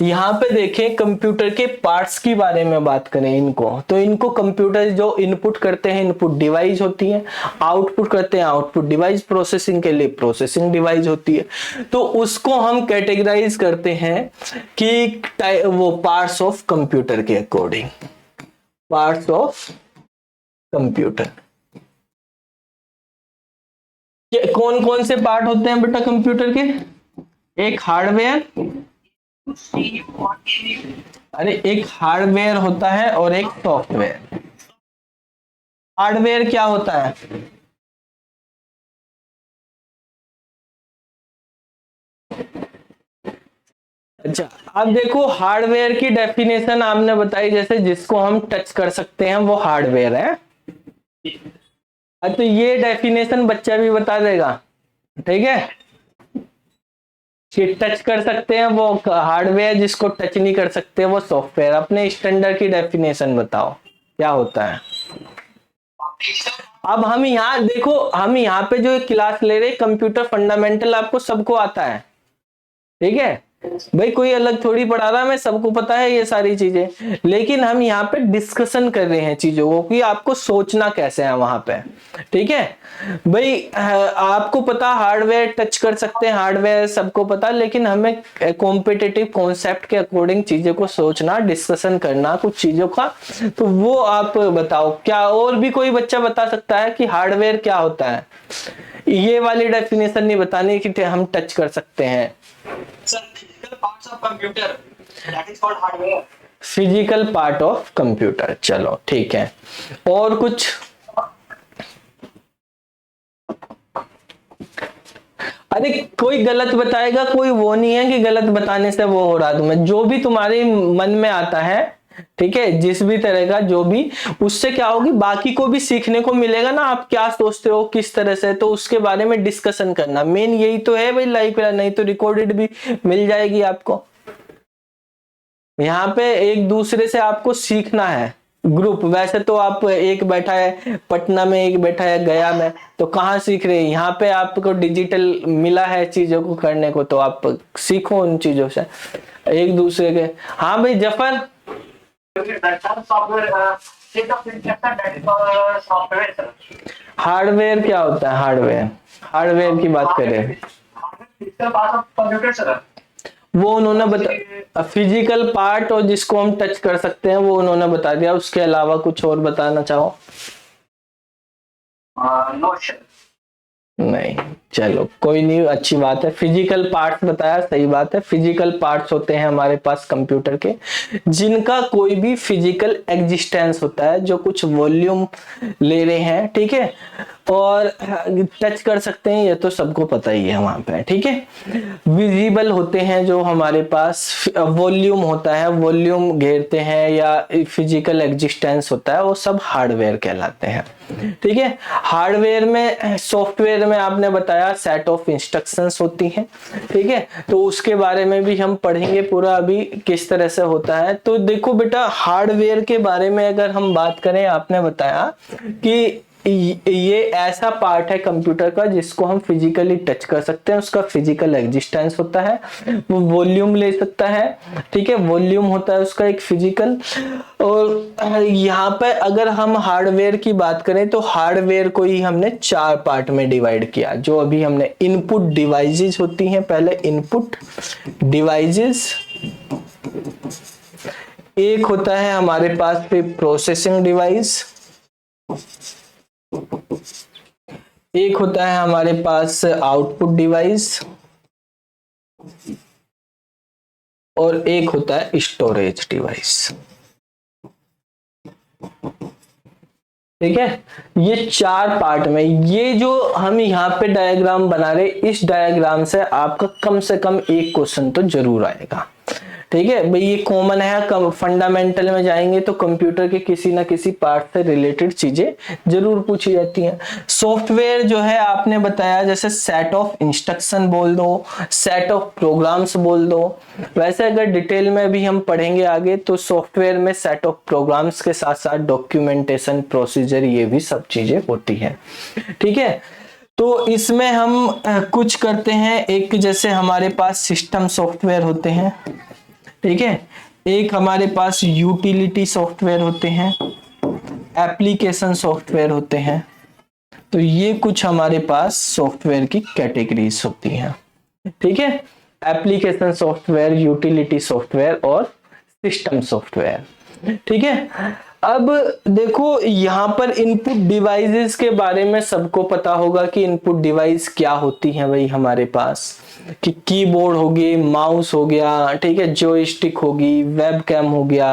यहाँ पे देखें कंप्यूटर के पार्ट्स की बारे में बात करें इनको, तो इनको कंप्यूटर जो इनपुट करते हैं, इनपुट डिवाइस होती है, आउटपुट करते हैं, आउटपुट डिवाइस, प्रोसेसिंग के लिए प्रोसेसिंग डिवाइस होती है। तो उसको हम कैटेगराइज करते हैं कि वो पार्ट्स ऑफ कंप्यूटर के अकॉर्डिंग, पार्ट्स ऑफ कंप्यूटर। कौन कौन से पार्ट होते हैं बेटा कंप्यूटर के? एक हार्डवेयर, अरे एक हार्डवेयर होता है और एक सॉफ्टवेयर। हार्डवेयर क्या होता है? अच्छा, अब देखो हार्डवेयर की डेफिनेशन आपने बताई, जैसे जिसको हम टच कर सकते हैं वो हार्डवेयर है। तो ये डेफिनेशन बच्चा भी बता देगा, ठीक है, कि टच कर सकते हैं वो हार्डवेयर, जिसको टच नहीं कर सकते वो सॉफ्टवेयर। अपने स्टैंडर्ड की डेफिनेशन बताओ क्या होता है। अब हम यहाँ देखो, हम यहाँ पे जो क्लास ले रहे कंप्यूटर फंडामेंटल आपको सबको आता है, ठीक है भाई, कोई अलग थोड़ी पढ़ा रहा, मैं सबको पता है ये सारी चीजें, लेकिन हम यहाँ पे डिस्कशन कर रहे हैं चीजों को कि आपको सोचना कैसे है वहां पे, ठीक है भाई। आपको पता हार्डवेयर टच कर सकते हैं, हार्डवेयर सबको पता, लेकिन हमें कॉम्पिटिटिव कॉन्सेप्ट के अकॉर्डिंग चीजों को सोचना, डिस्कशन करना कुछ चीजों का, तो वो आप बताओ। क्या और भी कोई बच्चा बता सकता है कि हार्डवेयर क्या होता है? ये वाली डेफिनेशन नहीं बतानी कि हम टच कर सकते हैं। Physical parts of computer, that is called hardware. Physical part of computer, चलो ठीक है। और कुछ? अरे कोई गलत बताएगा, कोई वो नहीं है कि गलत बताने से वो हो रहा तुम्हें, जो भी तुम्हारे मन में आता है, ठीक है, जिस भी तरह का जो भी, उससे क्या होगी, बाकी को भी सीखने को मिलेगा ना, आप क्या सोचते हो किस तरह से, तो उसके बारे में डिस्कशन करना मेन यही तो है भाई लाइफ, नहीं तो रिकॉर्डेड भी मिल जाएगी आपको। यहाँ पे एक दूसरे से आपको सीखना है, ग्रुप। वैसे तो आप एक बैठा है पटना में, एक बैठा है गया में, तो कहाँ सीख रहे हैं? यहाँ पे आपको डिजिटल मिला है चीजों को करने को, तो आप सीखो उन चीजों से एक दूसरे के। हाँ भाई जफर, हार्डवेयर क्या होता है? हार्डवेयर, हार्डवेयर की बात करें, वो उन्होंने बता, फिजिकल पार्ट और जिसको हम टच कर सकते हैं वो उन्होंने बता दिया। उसके अलावा कुछ और बताना चाहो? नहीं, चलो कोई नहीं, अच्छी बात है। फिजिकल पार्ट्स बताया, सही बात है। फिजिकल पार्ट्स होते हैं हमारे पास कंप्यूटर के, जिनका कोई भी फिजिकल एग्जिस्टेंस होता है, जो कुछ वॉल्यूम ले रहे हैं, ठीक है, और टच कर सकते हैं, ये तो सबको पता ही है वहां पे, ठीक है। विजिबल होते हैं जो हमारे पास वॉल्यूम होता है, वॉल्यूम घेरते हैं, या फिजिकल एग्जिस्टेंस होता है, वो सब हार्डवेयर कहलाते हैं, ठीक है। हार्डवेयर में, सॉफ्टवेयर में आपने बताया सेट ऑफ इंस्ट्रक्शंस होती हैं, ठीक है, तो उसके बारे में भी हम पढ़ेंगे पूरा अभी किस तरह से होता है। तो देखो बेटा, हार्डवेयर के बारे में अगर हम बात करें, आपने बताया कि ये ऐसा पार्ट है कंप्यूटर का जिसको हम फिजिकली टच कर सकते हैं, उसका फिजिकल एग्जिस्टेंस होता है, वो वॉल्यूम ले सकता है, ठीक है, वॉल्यूम होता है उसका एक फिजिकल। और यहाँ पे अगर हम हार्डवेयर की बात करें, तो हार्डवेयर को ही हमने 4 पार्ट में डिवाइड किया, जो अभी हमने इनपुट डिवाइसेस होती हैं, पहले इनपुट डिवाइसेस, एक होता है हमारे पास प्रोसेसिंग डिवाइस, एक होता है हमारे पास आउटपुट डिवाइस, और एक होता है स्टोरेज डिवाइस, ठीक है। ये 4 पार्ट में, ये जो हम यहाँ पे डायग्राम बना रहे, इस डायग्राम से आपका कम से कम एक क्वेश्चन तो जरूर आएगा, ठीक है भाई, ये कॉमन है। फंडामेंटल में जाएंगे तो कंप्यूटर के किसी ना किसी पार्ट से रिलेटेड चीजें जरूर पूछी जाती हैं। सॉफ्टवेयर जो है आपने बताया, जैसे सेट ऑफ इंस्ट्रक्शन बोल दो, सेट ऑफ प्रोग्राम्स बोल दो। वैसे अगर डिटेल में भी हम पढ़ेंगे आगे, तो सॉफ्टवेयर में सेट ऑफ प्रोग्राम्स के साथ साथ डॉक्यूमेंटेशन, प्रोसीजर, ये भी सब चीजें होती है, ठीक है। तो इसमें हम कुछ करते हैं, एक जैसे हमारे पास सिस्टम सॉफ्टवेयर होते हैं, ठीक है, एक हमारे पास यूटिलिटी सॉफ्टवेयर होते हैं, एप्लीकेशन सॉफ्टवेयर होते हैं। तो ये कुछ हमारे पास सॉफ्टवेयर की कैटेगरीज होती हैं, ठीक है, एप्लीकेशन सॉफ्टवेयर, यूटिलिटी सॉफ्टवेयर और सिस्टम सॉफ्टवेयर, ठीक है। अब देखो यहाँ पर इनपुट डिवाइसेस के बारे में सबको पता होगा कि इनपुट डिवाइस क्या होती है भाई हमारे पास, कि कीबोर्ड होगी, माउस हो गया, ठीक है, जॉयस्टिक होगी, वेबकैम हो गया,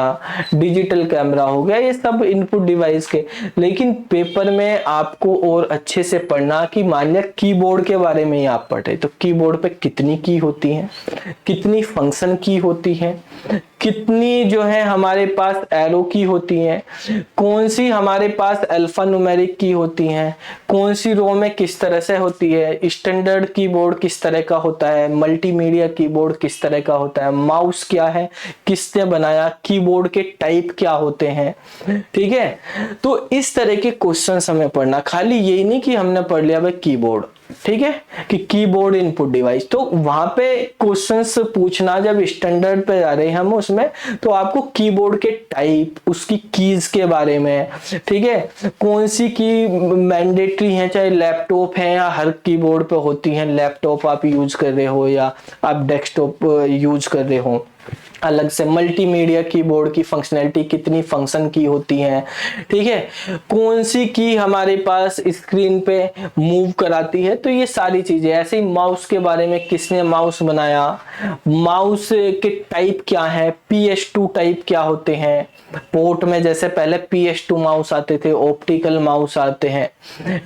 डिजिटल कैमरा हो गया, ये सब इनपुट डिवाइस के। लेकिन पेपर में आपको और अच्छे से पढ़ना कि मान लिया कीबोर्ड के बारे में ही आप पढ़ रहे, तो कीबोर्ड पे कितनी की होती है, कितनी फंक्शन की होती है, कितनी जो है हमारे पास एरो की होती है, कौन सी हमारे पास अल्फा न्यूमेरिक की होती है, कौन सी रो में किस तरह से होती है, स्टैंडर्ड कीबोर्ड किस तरह का होता है, मल्टीमीडिया कीबोर्ड किस तरह का होता है, माउस क्या है, किसने बनाया, कीबोर्ड के टाइप क्या होते हैं, ठीक है। तो इस तरह के क्वेश्चंस हमें पढ़ना, खाली यही नहीं कि हमने पढ़ लिया भाई कीबोर्ड, ठीक है, कि कीबोर्ड इनपुट डिवाइस, तो वहां पे क्वेश्चंस पूछना जब स्टैंडर्ड पे जा रहे हैं हम उसमें, तो आपको कीबोर्ड के टाइप, उसकी कीज के बारे में, ठीक है, कौन सी की मैंडेटरी है, चाहे लैपटॉप है या हर कीबोर्ड पे होती है, लैपटॉप आप यूज कर रहे हो या आप डेस्कटॉप यूज कर रहे हो, अलग से मल्टीमीडिया कीबोर्ड की फंक्शनैलिटी कितनी फंक्शन की होती है, ठीक है, कौन सी की हमारे पास स्क्रीन पे मूव कराती है, तो ये सारी चीजें। ऐसे ही माउस के बारे में, किसने माउस बनाया, माउस के टाइप क्या है, PS2 टाइप क्या होते हैं, पोर्ट में जैसे पहले PS2 माउस आते थे, ऑप्टिकल माउस आते हैं,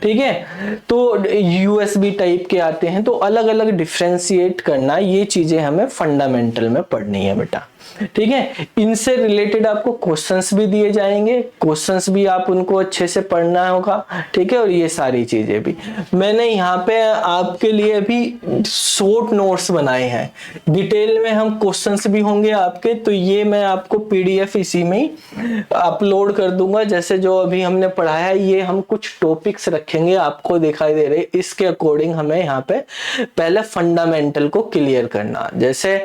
ठीक है, तो USB टाइप के आते हैं, तो अलग अलग डिफ्रेंशिएट करना, ये चीजें हमें फंडामेंटल में पढ़नी है बेटा, ठीक है। इनसे रिलेटेड आपको क्वेश्चंस भी दिए जाएंगे, क्वेश्चंस भी आप उनको अच्छे से पढ़ना होगा, ठीक है, और ये सारी चीजें भी मैंने यहाँ पे आपके लिए भी शॉर्ट नोट्स बनाए हैं, डिटेल में हम क्वेश्चंस भी होंगे आपके, तो ये मैं आपको PDF इसी में ही अपलोड कर दूंगा। जैसे जो अभी हमने पढ़ाया है, ये हम कुछ टॉपिक्स रखेंगे आपको दिखाई दे रहे, इसके अकॉर्डिंग हमें यहाँ पे पहले फंडामेंटल को क्लियर करना, जैसे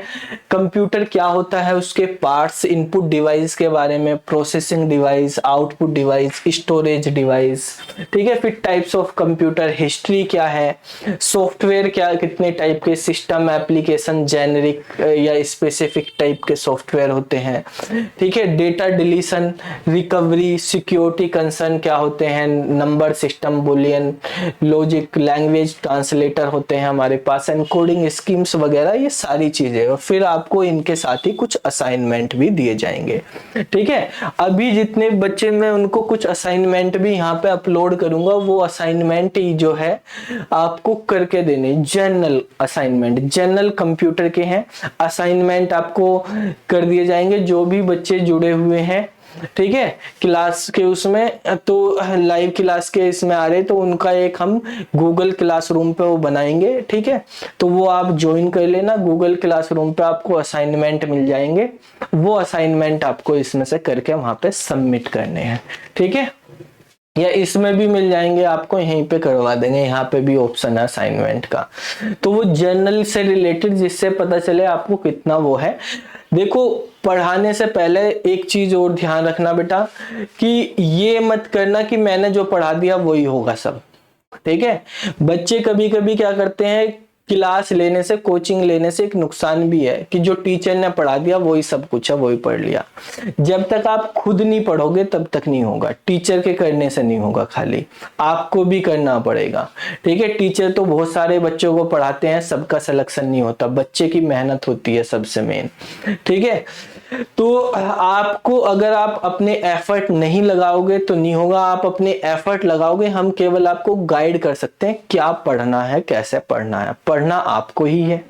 कंप्यूटर क्या होता है, उसके पार्ट्स, इनपुट डिवाइस के बारे में, processing device, output device, storage device, ठीक है, फिर टाइप्स ऑफ कंप्यूटर, हिस्ट्री क्या है, सॉफ्टवेयर क्या, कितने टाइप के, सिस्टम, एप्लीकेशन, जेनेरिक या स्पेसिफिक टाइप के सॉफ्टवेयर होते हैं, ठीक है, data deletion, recovery, security concern क्या होते हैं, number system, Boolean, logic, language translator होते हैं हमारे पास, एनकोडिंग स्कीम्स वगैरह, ये सारी चीजें। और फिर आपको इनके साथ ही कुछ असाइनमेंट भी दिए जाएंगे, ठीक है। अभी जितने बच्चे, मैं उनको कुछ असाइनमेंट भी यहाँ पे अपलोड करूंगा, वो असाइनमेंट जो है आपको करके देने, जनरल असाइनमेंट, जनरल कंप्यूटर के हैं, असाइनमेंट आपको कर दिए जाएंगे, जो भी बच्चे जुड़े हुए हैं, ठीक है, क्लास के उसमें, तो लाइव क्लास के इसमें आ रहे, तो उनका एक हम गूगल क्लासरूम पे वो बनाएंगे, ठीक है, तो वो आप ज्वाइन कर लेना, गूगल क्लासरूम पे आपको असाइनमेंट मिल जाएंगे, वो असाइनमेंट आपको इसमें से करके वहां पे सबमिट करने हैं, ठीक है, या इसमें भी मिल जाएंगे आपको, यहीं पे करवा देंगे, यहाँ पे भी ऑप्शन है असाइनमेंट का। तो वो जर्नल से रिलेटेड, जिससे पता चले आपको कितना वो है। देखो, पढ़ाने से पहले एक चीज और ध्यान रखना बेटा, कि ये मत करना कि मैंने जो पढ़ा दिया वही होगा सब, ठीक है। बच्चे कभी कभी क्या करते हैं, क्लास लेने से, कोचिंग लेने से एक नुकसान भी है कि जो टीचर ने पढ़ा दिया वही सब कुछ है, वही पढ़ लिया। जब तक आप खुद नहीं पढ़ोगे तब तक नहीं होगा, टीचर के करने से नहीं होगा, खाली आपको भी करना पड़ेगा, ठीक है। टीचर तो बहुत सारे बच्चों को पढ़ाते हैं, सबका सिलेक्शन नहीं होता, बच्चे की मेहनत होती है सबसे मेन, ठीक है। तो आपको, अगर आप अपने एफर्ट नहीं लगाओगे तो नहीं होगा, आप अपने एफर्ट लगाओगे, हम केवल आपको गाइड कर सकते हैं क्या पढ़ना है, कैसे पढ़ना है, पढ़ना आपको ही है,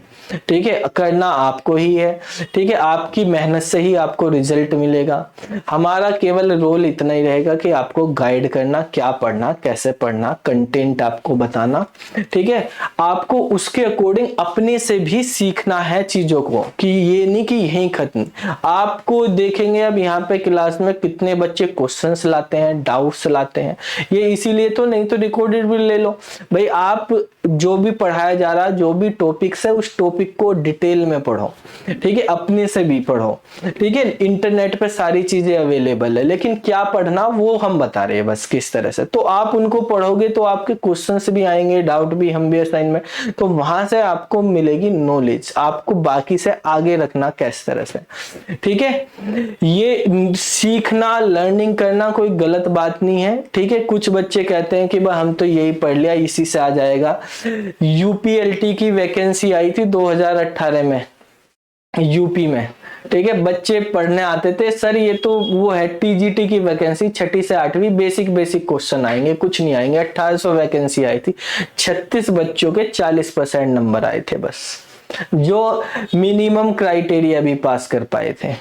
ठीक है, करना आपको ही है, ठीक है, आपकी मेहनत से ही आपको रिजल्ट मिलेगा। हमारा केवल रोल इतना ही रहेगा कि आपको गाइड करना, क्या पढ़ना, कैसे पढ़ना, कंटेंट आपको बताना, ठीक है। आपको उसके अकॉर्डिंग अपने से भी सीखना है चीजों को, कि ये नहीं कि यहीं खत्म। आपको देखेंगे अब यहाँ पे क्लास में कितने बच्चे क्वेश्चंस लाते हैं, डाउट्स लाते हैं, ये इसीलिए तो, नहीं तो रिकॉर्डेड भी ले लो भाई, आप जो भी पढ़ाया जा रहा है, जो भी टॉपिक्स है, उस टॉपिक को डिटेल में पढ़ो, ठीक है, अपने से भी पढ़ो, ठीक है। इंटरनेट पे सारी चीजें अवेलेबल है, लेकिन क्या पढ़ना वो हम बता रहे हैं बस किस तरह से। तो आप उनको पढ़ोगे तो आपके क्वेश्चंस भी आएंगे, डाउट भी, हम भी असाइनमेंट, तो वहां से आपको मिलेगी नॉलेज, आपको बाकी से आगे रखना किस तरह से, ठीक है। ये सीखना, लर्निंग करना कोई गलत बात नहीं है, ठीक है। कुछ बच्चे कहते हैं कि भाई हम तो यही पढ़ लिया, इसी से आ जाएगा। यूपीएलटी की वैकेंसी आई थी 2018 में यूपी में, ठीक है। बच्चे पढ़ने आते थे, सर ये तो वो है टीजीटी की वैकेंसी, 6ठी से 8वीं बेसिक क्वेश्चन आएंगे, कुछ नहीं आएंगे। 1800 वैकेंसी आई थी, 36 बच्चों के 40% नंबर आए थे बस, जो मिनिमम क्राइटेरिया भी पास कर पाए थे।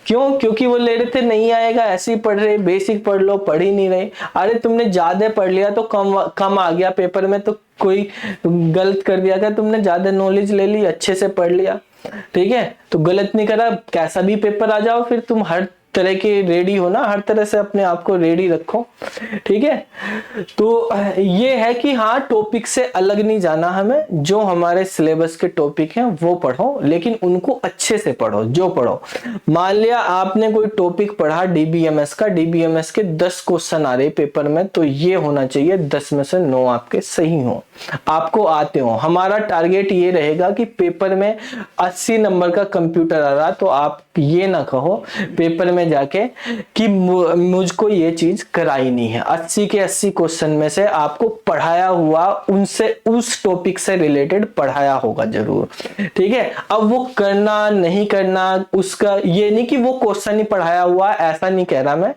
क्यों? क्योंकि वो ले रहे थे नहीं आएगा, ऐसे ही पढ़ रहे, बेसिक पढ़ लो, पढ़ ही नहीं रहे। अरे तुमने ज्यादा पढ़ लिया तो कम आ गया पेपर में, तो कोई गलत कर दिया क्या? तुमने ज्यादा नॉलेज ले ली, अच्छे से पढ़ लिया, ठीक है, तो गलत नहीं करा, कैसा भी पेपर आ जाओ, फिर तुम हर तरह के रेडी हो ना, हर तरह से अपने आप को रेडी रखो, ठीक है। तो ये है कि हाँ, टॉपिक से अलग नहीं जाना हमें, जो हमारे सिलेबस के टॉपिक हैं वो पढ़ो, लेकिन उनको अच्छे से पढ़ो, जो पढ़ो। मान लिया आपने कोई टॉपिक पढ़ा डीबीएमएस का, डीबीएमएस के 10 क्वेश्चन आ रहे पेपर में, तो ये होना चाहिए 10 में से 9 आपके सही हो, आपको आते हो। हमारा टारगेट ये रहेगा कि पेपर में 80 नंबर का कंप्यूटर आ रहा, तो आप ये ना कहो पेपर में जाके कि मुझको ये चीज कराई नहीं है। 80 के 80 क्वेश्चन में से आपको पढ़ाया हुआ, उनसे उस टॉपिक से रिलेटेड पढ़ाया होगा जरूर, ठीक है। अब वो करना नहीं करना, उसका ये नहीं कि वो क्वेश्चन ही पढ़ाया हुआ, ऐसा नहीं कह रहा मैं,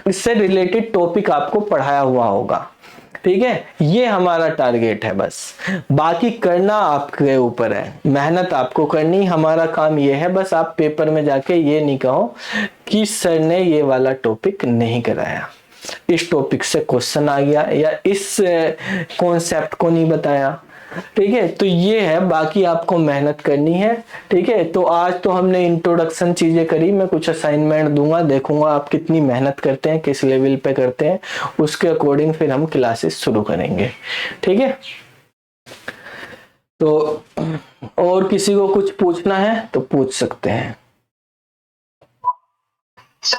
उससे रिलेटेड टॉपिक आपको पढ़ाया हुआ होगा, ठीक है। ये हमारा टारगेट है बस, बाकी करना आपके ऊपर है, मेहनत आपको करनी। हमारा काम ये है बस, आप पेपर में जाके ये नहीं कहो कि सर ने ये वाला टॉपिक नहीं कराया, इस टॉपिक से क्वेश्चन आ गया, या इस कॉन्सेप्ट को नहीं बताया, ठीक है। तो ये है, बाकी आपको मेहनत करनी है, ठीक है। तो आज तो हमने इंट्रोडक्शन चीजें करी, मैं कुछ असाइनमेंट दूंगा, देखूंगा आप कितनी मेहनत करते हैं, किस लेवल पे करते हैं, उसके अकॉर्डिंग फिर हम क्लासेस शुरू करेंगे, ठीक है। तो और किसी को कुछ पूछना है तो पूछ सकते हैं,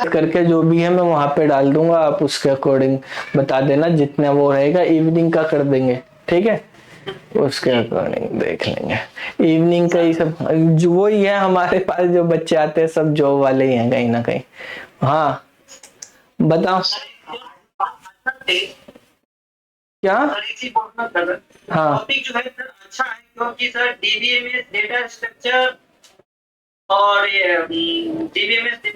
करके जो भी है मैं वहां पे डाल दूंगा, आप उसके अकॉर्डिंग बता देना, जितना वो रहेगा इवनिंग का कर देंगे, ठीक है, उसके अकॉर्डिंग देख लेंगे। इवनिंग का ही सब जो वही है, हमारे पास जो बच्चे आते हैं सब जॉब वाले ही हैं कहीं ना कहीं। हाँ बताओ क्या? हाँ टॉपिक जो है सर अच्छा है, क्योंकि सर डीबीएमएस डेटा स्ट्रक्चर और डीबीएमएस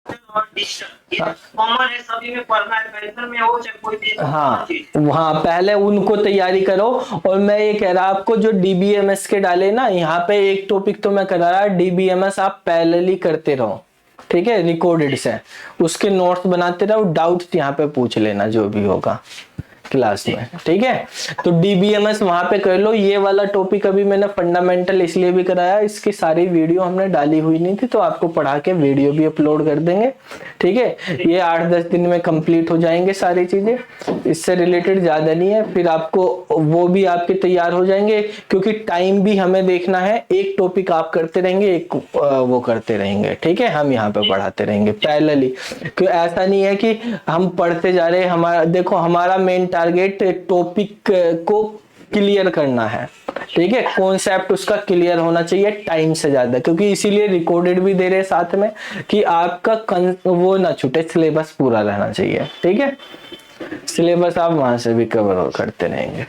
और डिजिटल ये कॉमन है, सभी में पढ़ना है, पैसन में हो चाहे कोई भी। हाँ वहाँ पहले उनको तैयारी करो। और मैं ये कह रहा आपको, जो डीबीएमएस के डाले ना, यहाँ पे एक टॉपिक तो मैं करा रहा, डीबीएमएस आप पैरेलली करते रहो, ठीक है, रिकॉर्डेड से उसके नोट्स बनाते रहो, डाउट्स यहाँ पे पूछ लेना जो भी होगा क्लास में, ठीक है। तो डीबीएमएस वहां पे कर लो। ये वाला टॉपिक अभी मैंने फंडामेंटल इसलिए भी कराया, इसकी सारी वीडियो हमने डाली हुई नहीं थी, तो आपको पढ़ा के वीडियो भी अपलोड कर देंगे, ठीक है। ये 8-10 दिन में कंप्लीट हो जाएंगे सारी चीजें, इससे रिलेटेड ज्यादा नहीं है, फिर आपको वो भी आपके तैयार हो जाएंगे, क्योंकि टाइम भी हमें देखना है, एक टॉपिक आप करते रहेंगे, एक वो करते रहेंगे, ठीक है, हम यहाँ पे पढ़ाते रहेंगे पैरेलली। क्यों ऐसा नहीं है कि हम पढ़ते जा रहे हैं, हमारा देखो हमारा मेन टारगेट टॉपिक को क्लियर करना है, ठीक है, कॉन्सेप्ट उसका क्लियर होना चाहिए टाइम से ज्यादा, क्योंकि इसीलिए रिकॉर्डेड भी दे रहे साथ में कि आपका वो ना छूटे, सिलेबस पूरा रहना चाहिए, ठीक है। सिलेबस आप वहां से भी कवर करते रहेंगे।